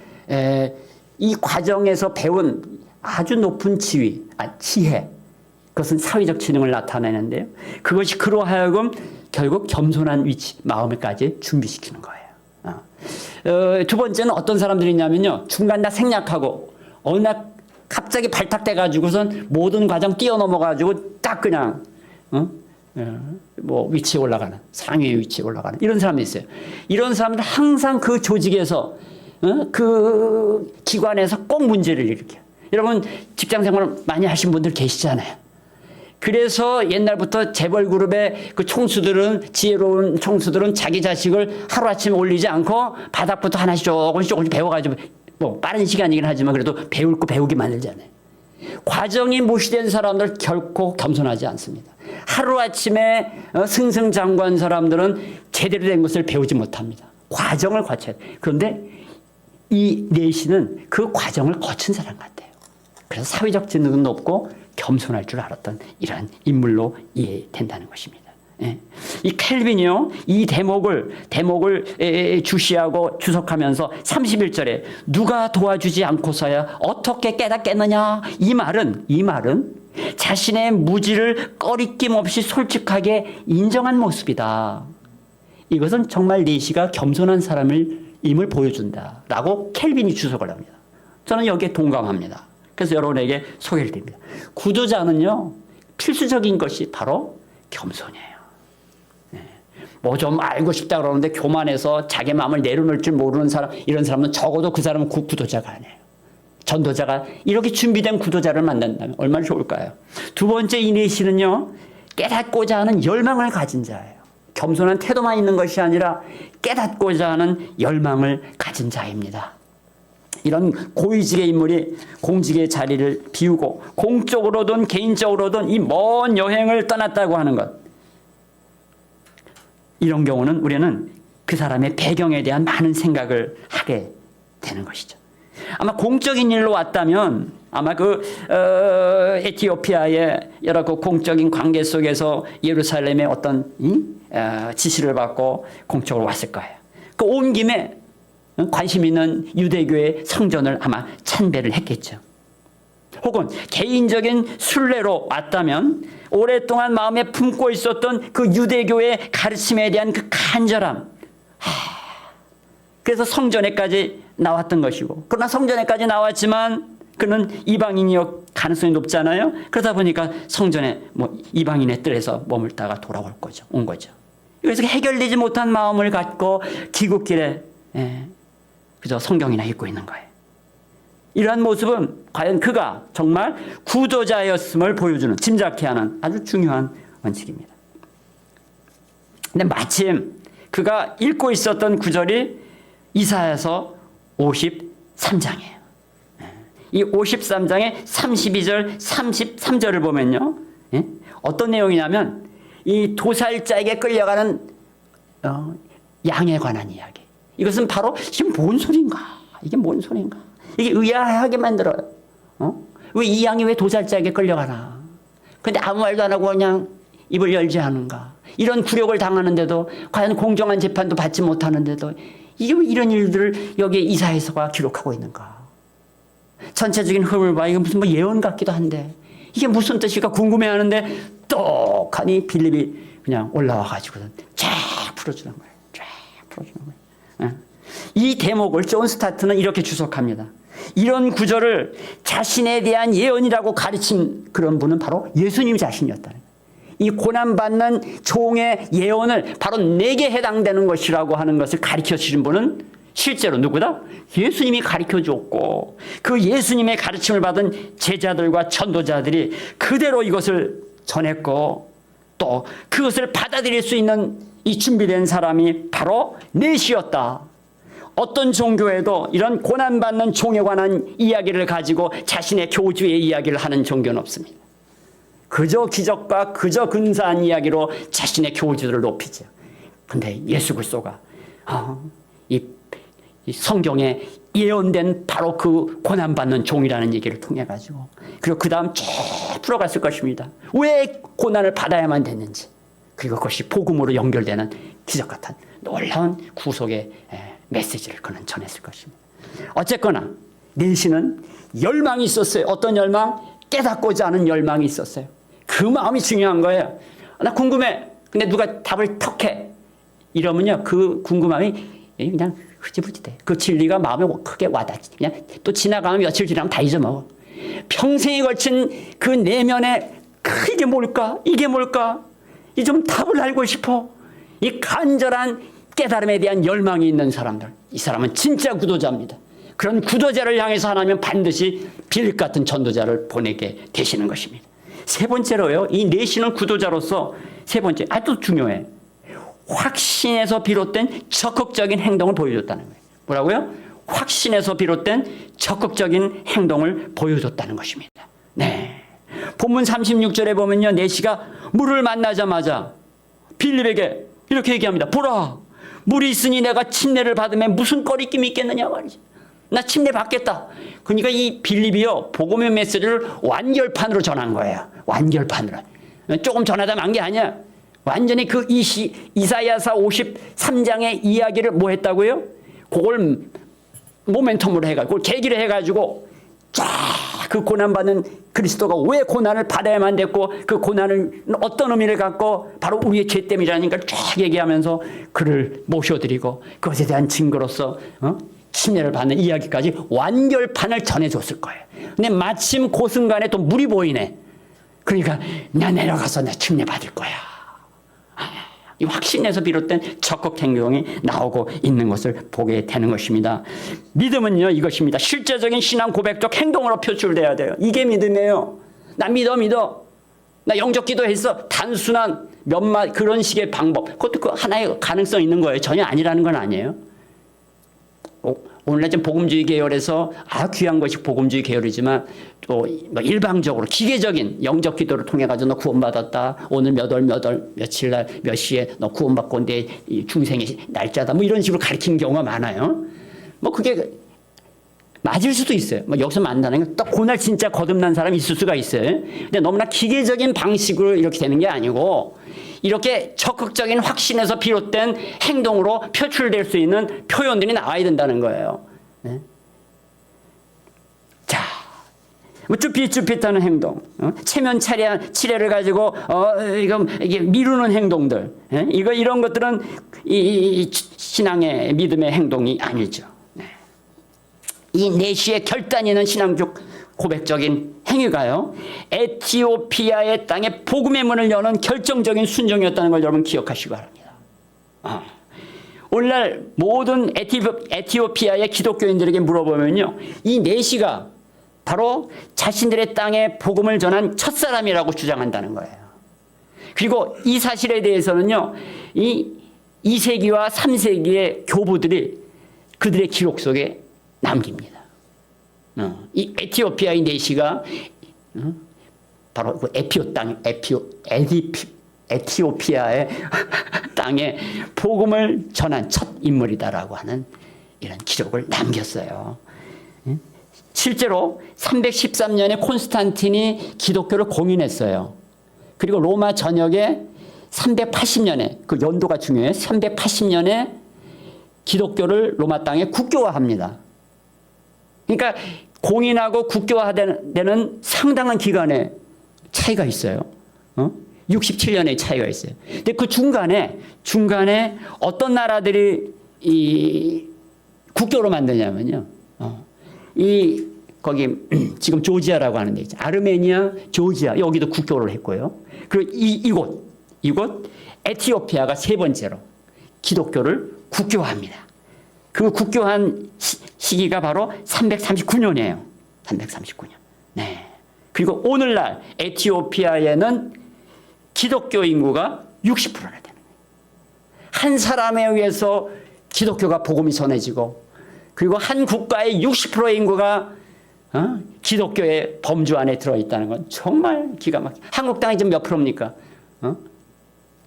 이 과정에서 배운 아주 높은 지혜, 그것은 사회적 지능을 나타내는데요. 그것이 그로 하여금 결국 겸손한 위치, 마음에까지 준비시키는 거예요. 두 번째는 어떤 사람들이냐면요. 중간 다 생략하고 어느 날 갑자기 발탁돼가지고선 모든 과정 뛰어넘어가지고 딱 그냥 위치에 올라가는, 상위의 위치에 올라가는 이런 사람이 있어요. 이런 사람들 항상 그 조직에서 그 기관에서 꼭 문제를 일으켜요. 여러분 직장 생활을 많이 하신 분들 계시잖아요. 그래서 옛날부터 재벌 그룹의 그 총수들은, 지혜로운 총수들은 자기 자식을 하루아침에 올리지 않고 바닥부터 하나씩 조금씩 배워가지고 빠른 시간이긴 하지만 그래도 배울 거 배우게 만들잖아요. 과정이 무시된 사람들 결코 겸손하지 않습니다. 하루아침에 승승장구한 사람들은 제대로 된 것을 배우지 못합니다. 과정을 거쳐야 돼요. 그런데 이 내시는 그 과정을 거친 사람 같아요. 그래서 사회적 지능은 높고 겸손할 줄 알았던 이러한 인물로 이해된다는 것입니다. 이 켈빈이요, 이 대목을 주시하고 주석하면서 31절에 누가 도와주지 않고서야 어떻게 깨닫겠느냐, 이 말은 자신의 무지를 꺼리낌 없이 솔직하게 인정한 모습이다. 이것은 정말 내시가 겸손한 사람을 임을 보여준다라고 켈빈이 주석을 합니다. 저는 여기에 동감합니다. 그래서 여러분에게 소개를 드립니다. 구도자는요, 필수적인 것이 바로 겸손이에요. 뭐 좀 알고 싶다 그러는데 교만해서 자기 마음을 내려놓을 줄 모르는 사람, 이런 사람은 적어도 그 사람은 구도자가 아니에요. 전도자가 이렇게 준비된 구도자를 만난다면 얼마나 좋을까요? 두 번째 이 내시는요, 깨닫고자 하는 열망을 가진 자예요. 겸손한 태도만 있는 것이 아니라 깨닫고자 하는 열망을 가진 자입니다. 이런 고위직의 인물이 공직의 자리를 비우고 공적으로든 개인적으로든 이 먼 여행을 떠났다고 하는 것, 이런 경우는 우리는 그 사람의 배경에 대한 많은 생각을 하게 되는 것이죠. 아마 공적인 일로 왔다면 아마 에티오피아의 여러 그 공적인 관계 속에서 예루살렘의 어떤 지시를 받고 공적으로 왔을 거예요. 그 온 김에 관심 있는 유대교의 성전을 아마 참배를 했겠죠. 혹은 개인적인 순례로 왔다면 오랫동안 마음에 품고 있었던 그 유대교의 가르침에 대한 그 간절함, 그래서 성전에까지 나왔던 것이고, 그러나 성전에까지 나왔지만 그는 이방인이었 가능성이 높잖아요. 그러다 보니까 성전에 이방인의 뜰에서 머물다가 온 거죠. 그래서 해결되지 못한 마음을 갖고 귀국길에 그저 성경이나 읽고 있는 거예요. 이러한 모습은 과연 그가 정말 구도자였음을 보여주는, 짐작케 하는 아주 중요한 원칙입니다. 근데 마침 그가 읽고 있었던 구절이 이사야서 53장이에요. 이 53장의 32절, 33절을 보면요, 어떤 내용이냐면 이 도살자에게 끌려가는 양에 관한 이야기. 이것은 바로 이게 뭔 소린가? 이게 뭔 소린가? 이게 의아하게 만들어요. 왜 이 양이 왜 도살자에게 끌려가나? 근데 아무 말도 안 하고 그냥 입을 열지 않은가? 이런 굴욕을 당하는데도, 과연 공정한 재판도 받지 못하는데도 이게 왜 이런 일들을 여기에 이사야서가 기록하고 있는가? 전체적인 흐름을 봐. 이게 무슨 예언 같기도 한데 이게 무슨 뜻일까 궁금해하는데 떡하니 빌립이 그냥 올라와가지고 쫙 풀어주는 거예요. 쫙 풀어주는 거예요. 이 대목을 존 스타트는 이렇게 주석합니다. 이런 구절을 자신에 대한 예언이라고 가르친 그런 분은 바로 예수님 자신이었다는 거예요. 이 고난받는 종의 예언을 바로 내게 해당되는 것이라고 하는 것을 가르쳐 주신 분은 실제로 누구다? 예수님이 가르쳐 줬고, 그 예수님의 가르침을 받은 제자들과 전도자들이 그대로 이것을 전했고, 또 그것을 받아들일 수 있는 이 준비된 사람이 바로 내시였다. 어떤 종교에도 이런 고난받는 종에 관한 이야기를 가지고 자신의 교주의 이야기를 하는 종교는 없습니다. 그저 기적과 그저 근사한 이야기로 자신의 교주들을 높이죠. 근데 예수 그리스도가 이 성경에 예언된 바로 그 고난받는 종이라는 얘기를 통해 가지고, 그리고 그 다음 쭉 풀어갔을 것입니다. 왜 고난을 받아야만 됐는지, 그리고 그것이 복음으로 연결되는 기적 같은 놀라운 구속의 메시지를 그는 전했을 것입니다. 어쨌거나 내시는 열망이 있었어요. 어떤 열망? 깨닫고자 하는 열망이 있었어요. 그 마음이 중요한 거예요. 나 궁금해. 근데 누가 답을 턱해. 이러면요, 그 궁금함이 그냥 흐지부지 돼. 그 진리가 마음에 크게 와닿지. 그냥 또 지나가면 며칠 지나면 다 잊어먹어. 평생에 걸친 그 내면에 이게 뭘까? 이게 뭘까? 이 좀 답을 알고 싶어. 이 간절한 깨달음에 대한 열망이 있는 사람들, 이 사람은 진짜 구도자입니다. 그런 구도자를 향해서 하나님은 반드시 빌립 같은 전도자를 보내게 되시는 것입니다. 세 번째로요, 이 내시는 구도자로서 세 번째, 아주 중요해. 확신에서 비롯된 적극적인 행동을 보여줬다는 거예요. 뭐라고요? 확신에서 비롯된 적극적인 행동을 보여줬다는 것입니다. 네. 본문 36절에 보면요, 내시가 물을 만나자마자 빌립에게 이렇게 얘기합니다. 보라, 물이 있으니 내가 침례를 받으면 무슨 꺼리낌이 있겠느냐 말이지. 나 침례 받겠다. 그러니까 이 빌립이요, 복음의 메시지를 완결판으로 전한 거예요. 완결판으로. 조금 전하다 만 게 아니야. 완전히 그 이사야서 53장의 이야기를 뭐 했다고요? 그걸 모멘텀으로 해가지고, 그걸 계기를 해가지고 쫙 그 고난받는 그리스도가 왜 고난을 받아야만 됐고 그 고난은 어떤 의미를 갖고 바로 우리의 죄 때문이라는 걸 쫙 얘기하면서 그를 모셔드리고 그것에 대한 증거로서 침례를 받는 이야기까지 완결판을 전해줬을 거예요. 근데 마침 그 순간에 또 물이 보이네. 그러니까 나 내려가서 나 침례 받을 거야. 이 확신에서 비롯된 적극 행동이 나오고 있는 것을 보게 되는 것입니다. 믿음은요 이것입니다. 실제적인 신앙 고백적 행동으로 표출돼야 돼요. 이게 믿음이에요. 나 믿어. 나 영적 기도했어. 단순한 몇마 그런 식의 방법. 그것도 그 하나의 가능성 있는 거예요. 전혀 아니라는 건 아니에요. 오늘날 좀 복음주의 계열에서 귀한 것이 복음주의 계열이지만 또 일방적으로 기계적인 영적 기도를 통해 가지고 너 구원받았다. 오늘 몇 월 며칠 날 몇 시에 너 구원받고 내 중생의 날짜다. 뭐 이런 식으로 가르치는 경우가 많아요. 뭐 그게 맞을 수도 있어요. 뭐 여기서 만나는 게 또 그날 진짜 거듭난 사람이 있을 수가 있어요. 근데 너무나 기계적인 방식으로 이렇게 되는 게 아니고 이렇게 적극적인 확신에서 비롯된 행동으로 표출될 수 있는 표현들이 나와야 된다는 거예요. 네? 자, 뭐 쭈삣쭈삣하는 행동, 체면 치레를 가지고 이게 미루는 행동들, 이런 것들은 이 신앙의 믿음의 행동이 아니죠. 네. 이 내시의 결단이 있는 신앙적 고백적인 행위가요, 에티오피아의 땅에 복음의 문을 여는 결정적인 순종이었다는 걸 여러분 기억하시기 바랍니다. 오늘날 모든 에티오피아의 기독교인들에게 물어보면요, 이 내시가 바로 자신들의 땅에 복음을 전한 첫사람이라고 주장한다는 거예요. 그리고 이 사실에 대해서는요, 이 2세기와 3세기의 교부들이 그들의 기록 속에 남깁니다. 이 에티오피아의 내시가 바로 그 에티오피아의 땅에 복음을 전한 첫 인물이다라고 하는 이런 기록을 남겼어요. 실제로 313년에 콘스탄틴이 기독교를 공인했어요. 그리고 로마 전역에 380년에, 그 연도가 중요해요. 380년에 기독교를 로마 땅에 국교화합니다. 그러니까 공인하고 국교화되는 상당한 기간의 차이가 있어요. 67년의 차이가 있어요. 근데 그 중간에 어떤 나라들이 이 국교로 만드냐면요. 거기 지금 조지아라고 하는 데 있죠. 아르메니아, 조지아 여기도 국교를 했고요. 그리고 이곳 에티오피아가 세 번째로 기독교를 국교화합니다. 그 국교한 시기가 바로 339년이에요. 339년. 네. 그리고 오늘날 에티오피아에는 기독교 인구가 60%나 되는 거예요. 한 사람에 의해서 기독교가 복음이 전해지고, 그리고 한 국가의 60%의 인구가 기독교의 범주 안에 들어있다는 건 정말 기가 막혀. 한국 땅이 지금 몇 프로입니까?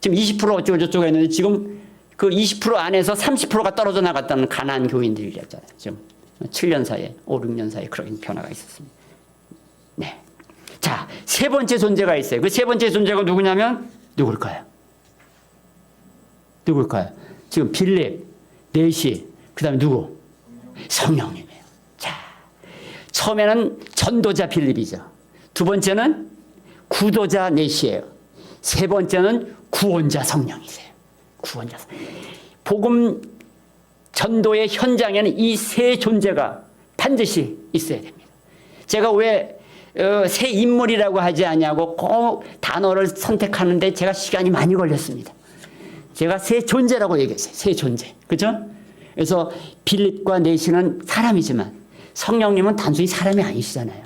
지금 20% 어쩌고 저쩌고 했는데 지금 그 20% 안에서 30%가 떨어져 나갔다는 가난한 교인들이었잖아요. 지금 7년 사이에, 5, 6년 사이에 그런 변화가 있었습니다. 네. 자, 세 번째 존재가 있어요. 그 세 번째 존재가 누구냐면 누굴까요? 지금 빌립, 내시, 그 다음에 누구? 성령님이에요. 자, 처음에는 전도자 빌립이죠. 두 번째는 구도자 내시예요. 세 번째는 구원자 성령이세요. 구원자. 복음 전도의 현장에는 이 세 존재가 반드시 있어야 됩니다. 제가 왜 새 인물이라고 하지 않냐고 꼭 단어를 선택하는데 제가 시간이 많이 걸렸습니다. 제가 새 존재라고 얘기했어요. 새 존재. 그죠? 그래서 빌립과 내시는 사람이지만 성령님은 단순히 사람이 아니시잖아요.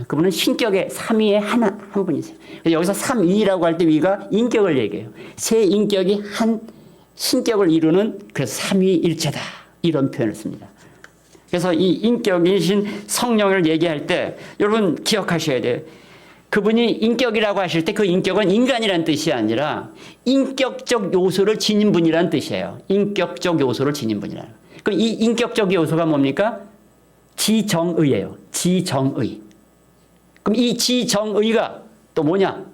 그분은 신격의 삼위의 한 분이세요. 여기서 삼위라고 할 때 위가 인격을 얘기해요. 세 인격이 한 신격을 이루는, 그래서 삼위일체다, 이런 표현을 씁니다. 그래서 이 인격이신 성령을 얘기할 때 여러분 기억하셔야 돼요. 그분이 인격이라고 하실 때 그 인격은 인간이라는 뜻이 아니라 인격적 요소를 지닌 분이라는 뜻이에요. 인격적 요소를 지닌 분이라는. 그럼 이 인격적 요소가 뭡니까? 지정의예요. 지정의. 그럼 이 지정의가 또 뭐냐?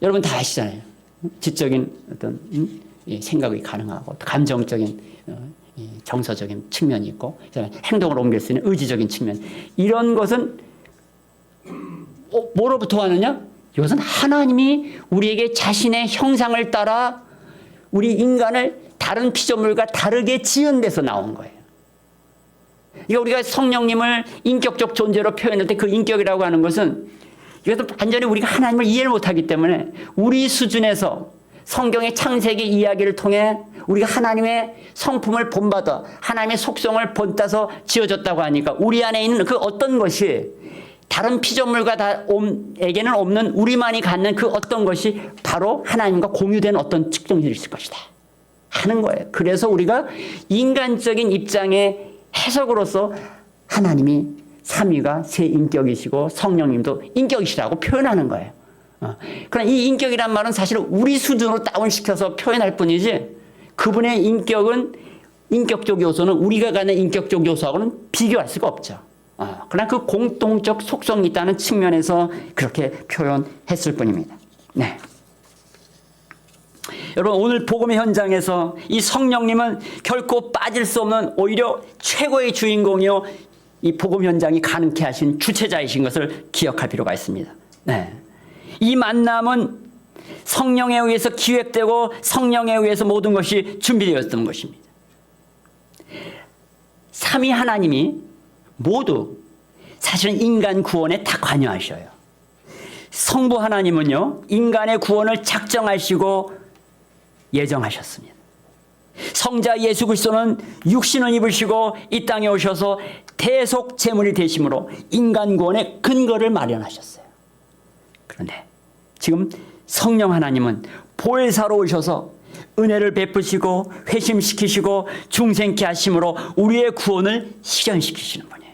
여러분 다 아시잖아요. 지적인 어떤 생각이 가능하고 감정적인 정서적인 측면이 있고, 행동을 옮길 수 있는 의지적인 측면. 이런 것은 뭐로부터 왔느냐? 이것은 하나님이 우리에게 자신의 형상을 따라 우리 인간을 다른 피조물과 다르게 지은 데서 나온 거예요. 이거 우리가 성령님을 인격적 존재로 표현할 때 그 인격이라고 하는 것은 이것도 완전히 우리가 하나님을 이해를 못하기 때문에 우리 수준에서 성경의 창세기 이야기를 통해 우리가 하나님의 성품을 본받아 하나님의 속성을 본따서 지어졌다고 하니까 우리 안에 있는 그 어떤 것이 다른 피조물에게는 없는 우리만이 갖는 그 어떤 것이 바로 하나님과 공유된 어떤 특징이 있을 것이다 하는 거예요. 그래서 우리가 인간적인 입장의 해석으로서 하나님이 삼위가 세 인격이시고 성령님도 인격이시라고 표현하는 거예요. 그러나 이 인격이란 말은 사실 우리 수준으로 다운시켜서 표현할 뿐이지 그분의 인격은 인격적 요소는 우리가 갖는 인격적 요소하고는 비교할 수가 없죠. 그러나 그 공통적 속성이 있다는 측면에서 그렇게 표현했을 뿐입니다. 네. 여러분 오늘 복음의 현장에서 이 성령님은 결코 빠질 수 없는 오히려 최고의 주인공이요 이 복음 현장이 가능케 하신 주체자이신 것을 기억할 필요가 있습니다. 네. 이 만남은 성령에 의해서 기획되고 성령에 의해서 모든 것이 준비되었던 것입니다. 삼위 하나님이 모두 사실은 인간 구원에 다 관여하셔요. 성부 하나님은요 인간의 구원을 작정하시고 예정하셨습니다. 성자 예수 그리스도는 육신을 입으시고 이 땅에 오셔서 대속 제물이 되심으로 인간 구원의 근거를 마련하셨어요. 그런데 지금 성령 하나님은 보혜사로 오셔서 은혜를 베푸시고 회심시키시고 중생케 하심으로 우리의 구원을 실현시키시는 분이에요.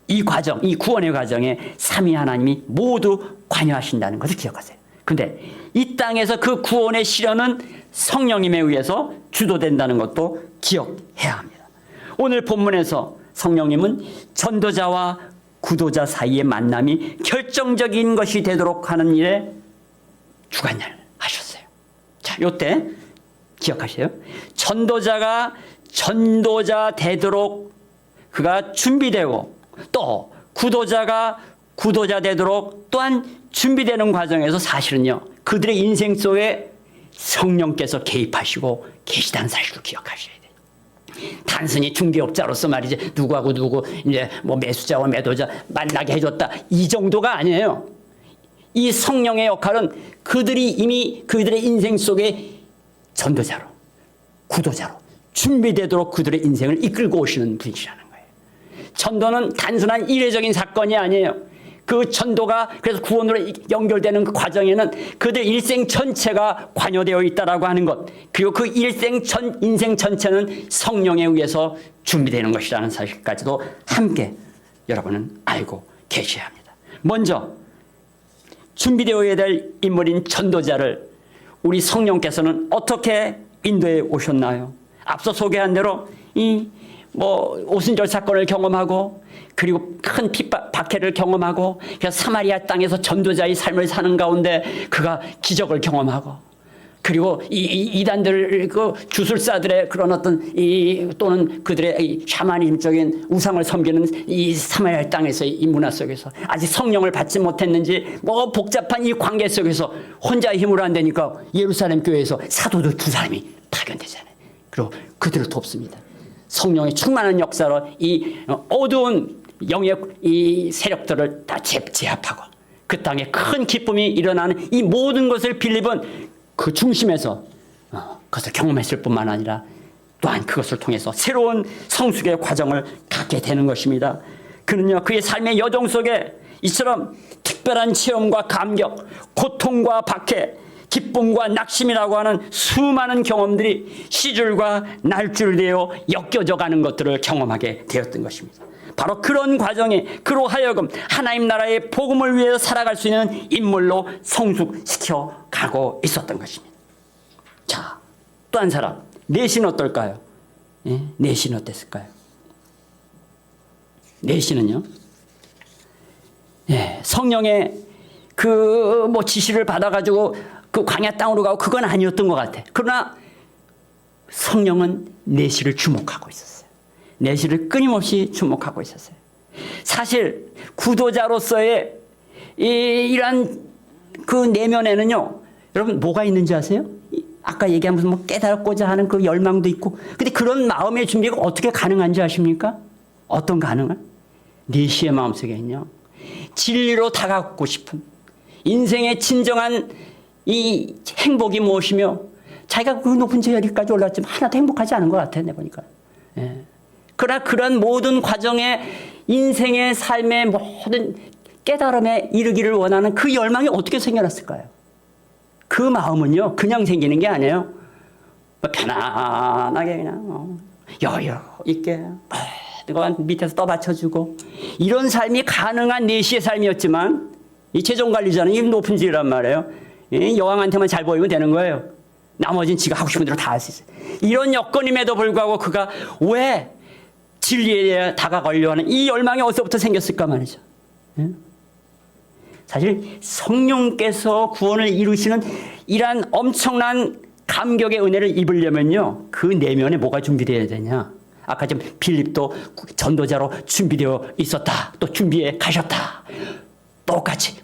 이 과정, 이 구원의 과정에 삼위 하나님이 모두 관여하신다는 것을 기억하세요. 그런데 이 땅에서 그 구원의 실현은 성령님에 의해서 주도된다는 것도 기억해야 합니다. 오늘 본문에서 성령님은 전도자와 구도자 사이의 만남이 결정적인 것이 되도록 하는 일에 주관을 하셨어요. 자, 요때 기억하세요. 전도자가 전도자 되도록 그가 준비되고 또 구도자가 구도자 되도록 또한 준비되는 과정에서 사실은요 그들의 인생 속에 성령께서 개입하시고 계시다는 사실을 기억하셔야 돼요. 단순히 중개업자로서 말이지 누구하고 누구 이제 뭐 매수자와 매도자 만나게 해줬다 이 정도가 아니에요. 이 성령의 역할은 그들이 이미 그들의 인생 속에 전도자로 구도자로 준비되도록 그들의 인생을 이끌고 오시는 분이시라는 거예요. 전도는 단순한 이례적인 사건이 아니에요. 그 전도가 그래서 구원으로 연결되는 그 과정에는 그들 일생 전체가 관여되어 있다라고 하는 것 그리고 그 인생 전체는 성령에 의해서 준비되는 것이라는 사실까지도 함께 여러분은 알고 계셔야 합니다. 먼저 준비되어야 될 인물인 전도자를 우리 성령께서는 어떻게 인도해 오셨나요? 앞서 소개한 대로 이 오순절 사건을 경험하고 그리고 큰 박해를 경험하고 그래서 사마리아 땅에서 전도자의 삶을 사는 가운데 그가 기적을 경험하고 그리고 이 이단들 그 주술사들의 그런 어떤 또는 그들의 이 샤머니즘적인 우상을 섬기는 이 사마리아 땅에서의 이 문화 속에서 아직 성령을 받지 못했는지 복잡한 이 관계 속에서 혼자 힘으로 안 되니까 예루살렘 교회에서 사도들 2사람이 파견되잖아요. 그리고 그들을 돕습니다. 성령의 충만한 역사로 이 어두운 영의 이 세력들을 다 제압하고 그 땅에 큰 기쁨이 일어나는 이 모든 것을 빌립은 그 중심에서 그것을 경험했을 뿐만 아니라 또한 그것을 통해서 새로운 성숙의 과정을 갖게 되는 것입니다. 그는요 그의 삶의 여정 속에 이처럼 특별한 체험과 감격, 고통과 박해, 기쁨과 낙심이라고 하는 수많은 경험들이 시줄과 날줄되어 엮여져 가는 것들을 경험하게 되었던 것입니다. 바로 그런 과정에 그로 하여금 하나님 나라의 복음을 위해서 살아갈 수 있는 인물로 성숙시켜 가고 있었던 것입니다. 자, 또 한 사람 넷은 어떨까요? 넷은 어땠을까요? 넷은요 성령의 그 지시를 받아가지고 그 광야 땅으로 가고 그건 아니었던 것 같아. 그러나 성령은 내시를 주목하고 있었어요. 내시를 끊임없이 주목하고 있었어요. 사실 구도자로서의 이러한 그 내면에는요, 여러분 뭐가 있는지 아세요? 아까 얘기한 무슨 뭐 깨닫고자 하는 그 열망도 있고, 근데 그런 마음의 준비가 어떻게 가능한지 아십니까? 어떤 가능한? 내시의 마음속에 있냐? 진리로 다가가고 싶은 인생의 진정한 이 행복이 무엇이며, 자기가 그 높은 자리까지 올랐지만 하나도 행복하지 않은 것 같아요, 내 보니까. 예. 그러나 그런 모든 과정에 인생의 삶의 모든 깨달음에 이르기를 원하는 그 열망이 어떻게 생겨났을까요? 그 마음은요, 그냥 생기는 게 아니에요. 편안하게 그냥 여유 있게 밑에서 떠받쳐주고, 이런 삶이 가능한 내시의 삶이었지만, 이 재정관리자는 이 높은 지위란 말이에요. 여왕한테만 잘 보이면 되는 거예요. 나머지는 지가 하고 싶은 대로 다 할 수 있어요. 이런 여건임에도 불구하고 그가 왜 진리에 다가가려 하는 이 열망이 어디서부터 생겼을까 말이죠. 사실 성령께서 구원을 이루시는 이러한 엄청난 감격의 은혜를 입으려면요, 그 내면에 뭐가 준비되어야 되냐. 아까 좀 빌립도 전도자로 준비되어 있었다, 또 준비해 가셨다. 똑같이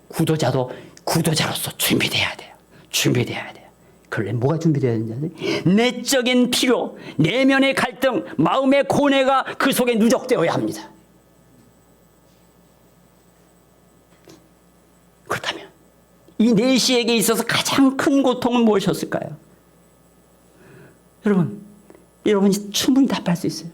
구도자도 구도자로서 준비돼야 돼요. 준비돼야 돼요. 그런데 뭐가 준비돼야 되는지, 내적인 필요, 내면의 갈등, 마음의 고뇌가 그 속에 누적되어야 합니다. 그렇다면 이 내시에게 있어서 가장 큰 고통은 무엇이었을까요? 여러분이 충분히 답할 수 있어요.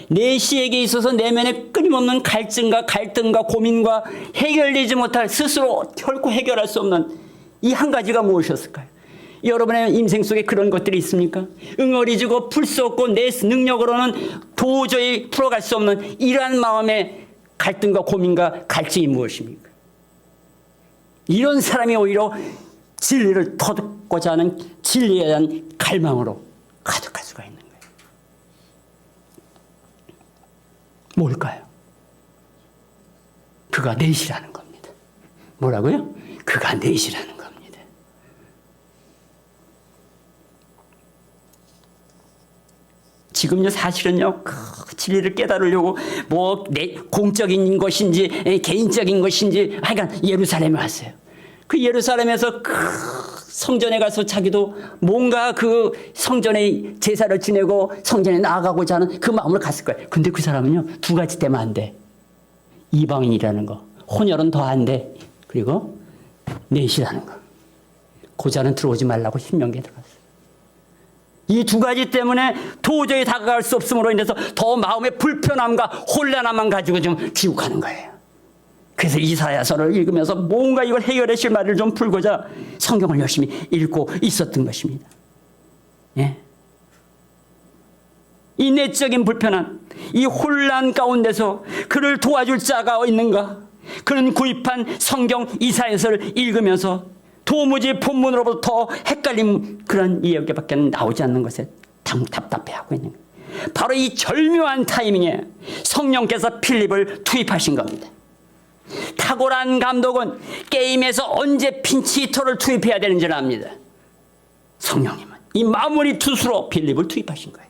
내시에게 있어서 내면에 끊임없는 갈증과 갈등과 고민과 해결되지 못할, 스스로 결코 해결할 수 없는 이 한 가지가 무엇이었을까요? 여러분의 인생 속에 그런 것들이 있습니까? 응어리지고 풀 수 없고 내 능력으로는 도저히 풀어갈 수 없는 이러한 마음의 갈등과 고민과 갈증이 무엇입니까? 이런 사람이 오히려 진리를 터득고자 하는 진리에 대한 갈망으로 가득할 수가 있는 거예요. 뭘까요? 그가 내시라는 겁니다. 뭐라고요? 그가 내시라는 겁니다. 지금요, 사실은요, 그 진리를 깨달으려고 뭐 공적인 것인지 개인적인 것인지 하여간 예루살렘에 왔어요. 그 예루살렘에서 그 성전에 가서 자기도 뭔가 그 성전에 제사를 지내고 성전에 나아가고자 하는 그 마음으로 갔을 거예요. 근데 그 사람은요, 두 가지 때문에 안 돼. 이방인이라는 거, 혼혈은 더 안 돼. 그리고 내시라는 거. 고자는 들어오지 말라고 신명기에 들어갔어요. 이 두 가지 때문에 도저히 다가갈 수 없음으로 인해서 더 마음의 불편함과 혼란함만 가지고 좀 기욱하는 거예요. 그래서 이사야서를 읽으면서 뭔가 이걸 해결해 실 말을 좀 풀고자 성경을 열심히 읽고 있었던 것입니다. 예. 이 내적인 불편함, 이 혼란 가운데서 그를 도와줄 자가 있는가? 그는 구입한 성경 이사야서를 읽으면서 도무지 본문으로부터 헷갈림, 그런 이야기밖에 나오지 않는 것에 답답해하고 있는 거예요. 바로 이 절묘한 타이밍에 성령께서 필립을 투입하신 겁니다. 탁월한 감독은 게임에서 언제 핀치히터를 투입해야 되는지를 압니다. 성령님은 이 마무리 투수로 필립을 투입하신 거예요.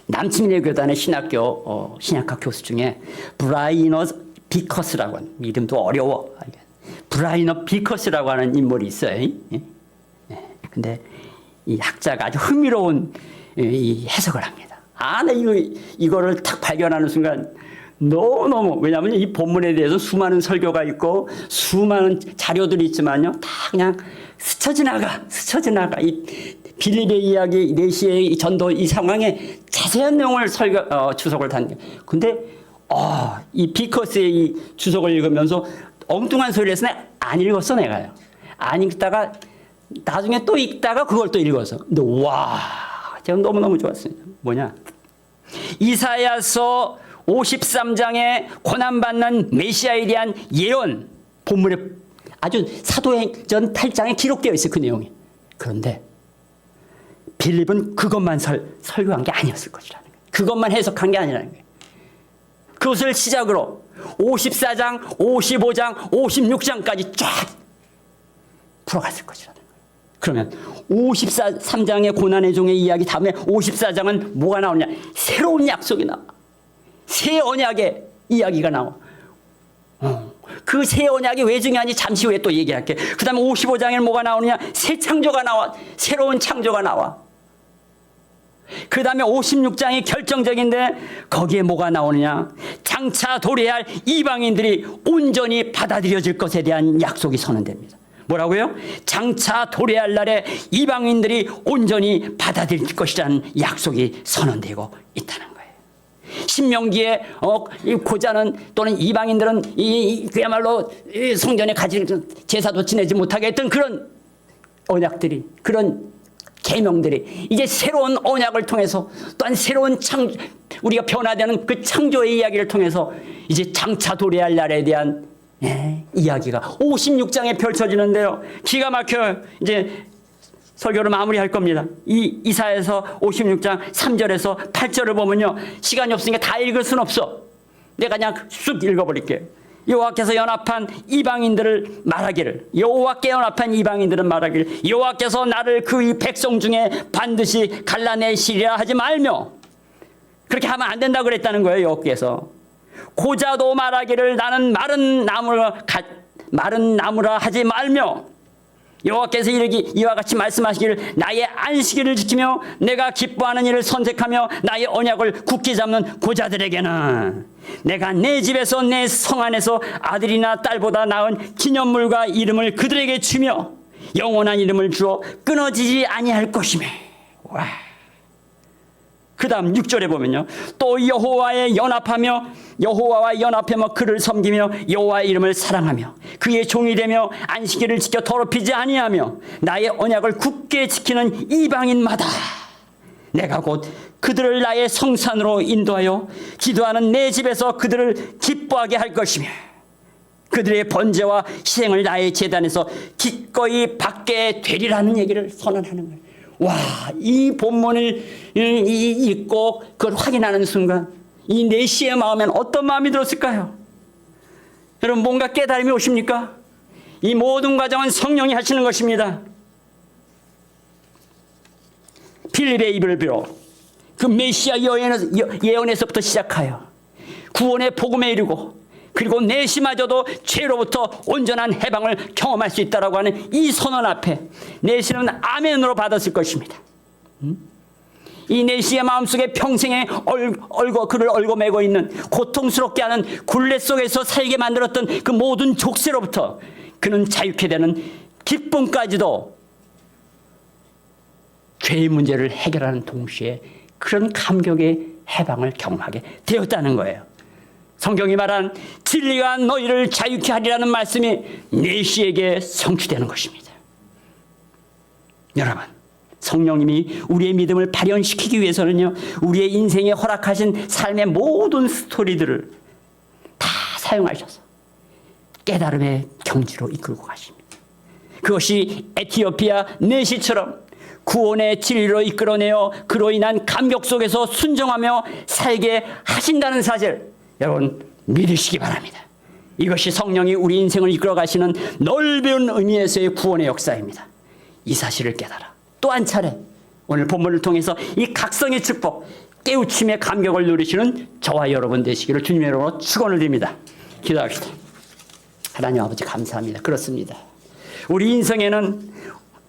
남침내 교단의 신학과 교수 중에 브라이너 비커스라고 하는, 이름도 어려워. 브라이너 비커스라고 하는 인물이 있어요. 근데 이 학자가 아주 흥미로운 이 해석을 합니다. 나 이거를 딱 발견하는 순간 너무너무, 왜냐하면 이 본문에 대해서 수많은 설교가 있고 수많은 자료들이 있지만요, 다 그냥 스쳐 지나가. 이 빌립의 이야기, 내시의 전도 이 상황에 자세한 내용을 주석을 단. 근데 이 비커스의 이 주석을 읽으면서 엉뚱한 소리를 해서 안 읽었어, 내가요. 안 읽다가 나중에 또 읽다가 그걸 또 읽어서. 근데 제가 너무너무 좋았습니다. 뭐냐? 이사야서 53장에 고난받는 메시아에 대한 예언, 본문에 아주 사도행전 8장에 기록되어 있어요, 그 내용이. 그런데 빌립은 그것만 설교한 게 아니었을 것이라는 거예요. 그것만 해석한 게 아니라는 거예요. 그것을 시작으로 54장, 55장, 56장까지 쫙 풀어갔을 것이라는 거예요. 그러면 53장의 고난의 종의 이야기 다음에 54장은 뭐가 나오냐? 새로운 약속이 나와. 새 언약의 이야기가 나와. 그 새 언약이 왜 중요한지 잠시 후에 또 얘기할게. 그 다음에 55장에 뭐가 나오느냐? 새 창조가 나와. 새로운 창조가 나와. 그 다음에 56장이 결정적인데 거기에 뭐가 나오느냐? 장차 도래할 이방인들이 온전히 받아들여질 것에 대한 약속이 선언됩니다. 뭐라고요? 장차 도래할 날에 이방인들이 온전히 받아들일 것이라는 약속이 선언되고 있다는 거예요. 신명기에 고자는 또는 이방인들은 그야말로 성전에 가지 제사도 지내지 못하게 했던 그런 언약들이, 그런 계명들이 이제 새로운 언약을 통해서 또한 새로운 우리가 변화되는 그 창조의 이야기를 통해서 이제 장차 도래할 날에 대한 이야기가 56장에 펼쳐지는데요. 기가 막혀요. 이제 설교를 마무리할 겁니다. 이사야서 56장 3절에서 8절을 보면요. 시간이 없으니까 다 읽을 순 없어. 내가 그냥 쑥 읽어버릴게요. 여호와께서 연합한 이방인들을 말하기를, 여호와께 연합한 이방인들은 말하기를, 여호와께서 나를 그 백성 중에 반드시 갈라내시리라 하지 말며, 그렇게 하면 안 된다고 그랬다는 거예요. 여호와께서. 고자도 말하기를 나는 마른 나무라 하지 말며, 여호와께서 이와 같이 말씀하시기를 나의 안식일을 지키며 내가 기뻐하는 일을 선택하며 나의 언약을 굳게 잡는 고자들에게는 내가 내 집에서 내 성 안에서 아들이나 딸보다 나은 기념물과 이름을 그들에게 주며 영원한 이름을 주어 끊어지지 아니할 것이며. 와. 그 다음 6절에 보면요. 또 여호와와 연합하며 그를 섬기며 여호와의 이름을 사랑하며 그의 종이 되며 안식일을 지켜 더럽히지 아니하며 나의 언약을 굳게 지키는 이방인마다 내가 곧 그들을 나의 성산으로 인도하여 기도하는 내 집에서 그들을 기뻐하게 할 것이며 그들의 번제와 희생을 나의 제단에서 기꺼이 받게 되리라는 얘기를 선언하는 거예요. 와, 이 본문을 읽고 그걸 확인하는 순간 이 내시의 마음엔 어떤 마음이 들었을까요? 여러분, 뭔가 깨달음이 오십니까? 이 모든 과정은 성령이 하시는 것입니다. 필립의 입을 빌어 그 메시아 예언에서부터 시작하여 구원의 복음에 이르고 그리고 내시마저도 죄로부터 온전한 해방을 경험할 수 있다라고 하는 이 선언 앞에 내시는 아멘으로 받았을 것입니다. 이 내시의 마음속에 평생에 그를 얽어매고 있는 고통스럽게 하는 굴레 속에서 살게 만들었던 그 모든 족쇄로부터 그는 자유케 되는 기쁨까지도 죄의 문제를 해결하는 동시에 그런 감격의 해방을 경험하게 되었다는 거예요. 성경이 말한 진리가 너희를 자유케 하리라는 말씀이 내시에게 성취되는 것입니다. 여러분, 성령님이 우리의 믿음을 발현시키기 위해서는요, 우리의 인생에 허락하신 삶의 모든 스토리들을 다 사용하셔서 깨달음의 경지로 이끌고 가십니다. 그것이 에티오피아 내시처럼 구원의 진리로 이끌어내어 그로 인한 감격 속에서 순종하며 살게 하신다는 사실, 여러분 믿으시기 바랍니다. 이것이 성령이 우리 인생을 이끌어 가시는 넓은 의미에서의 구원의 역사입니다. 이 사실을 깨달아 또 한 차례 오늘 본문을 통해서 이 각성의 축복, 깨우침의 감격을 누리시는 저와 여러분 되시기를 주님의 이름으로 축원을 드립니다. 기도합시다. 하나님 아버지 감사합니다. 그렇습니다. 우리 인생에는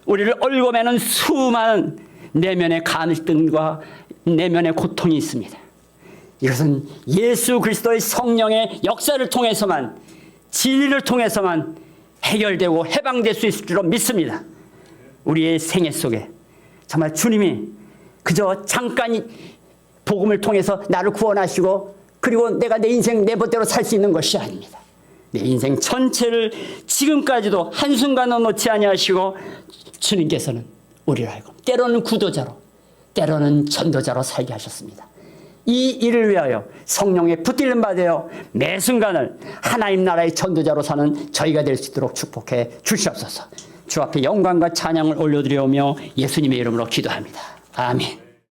우리를 얽어매는 수많은 내면의 갈등과 내면의 고통이 있습니다. 이것은 예수 그리스도의 성령의 역사를 통해서만, 진리를 통해서만 해결되고 해방될 수 있을 줄로 믿습니다. 우리의 생애 속에 정말 주님이 그저 잠깐 복음을 통해서 나를 구원하시고 그리고 내가 내 인생 내 멋대로 살 수 있는 것이 아닙니다. 내 인생 전체를 지금까지도 한순간도 놓지 아니하시고 주님께서는 우리를 알고 때로는 구도자로 때로는 전도자로 살게 하셨습니다. 이 일을 위하여 성령의 붙들림 받아요 매 순간을 하나님 나라의 전도자로 사는 저희가 될 수 있도록 축복해 주시옵소서. 주 앞에 영광과 찬양을 올려드리오며 예수님의 이름으로 기도합니다. 아멘.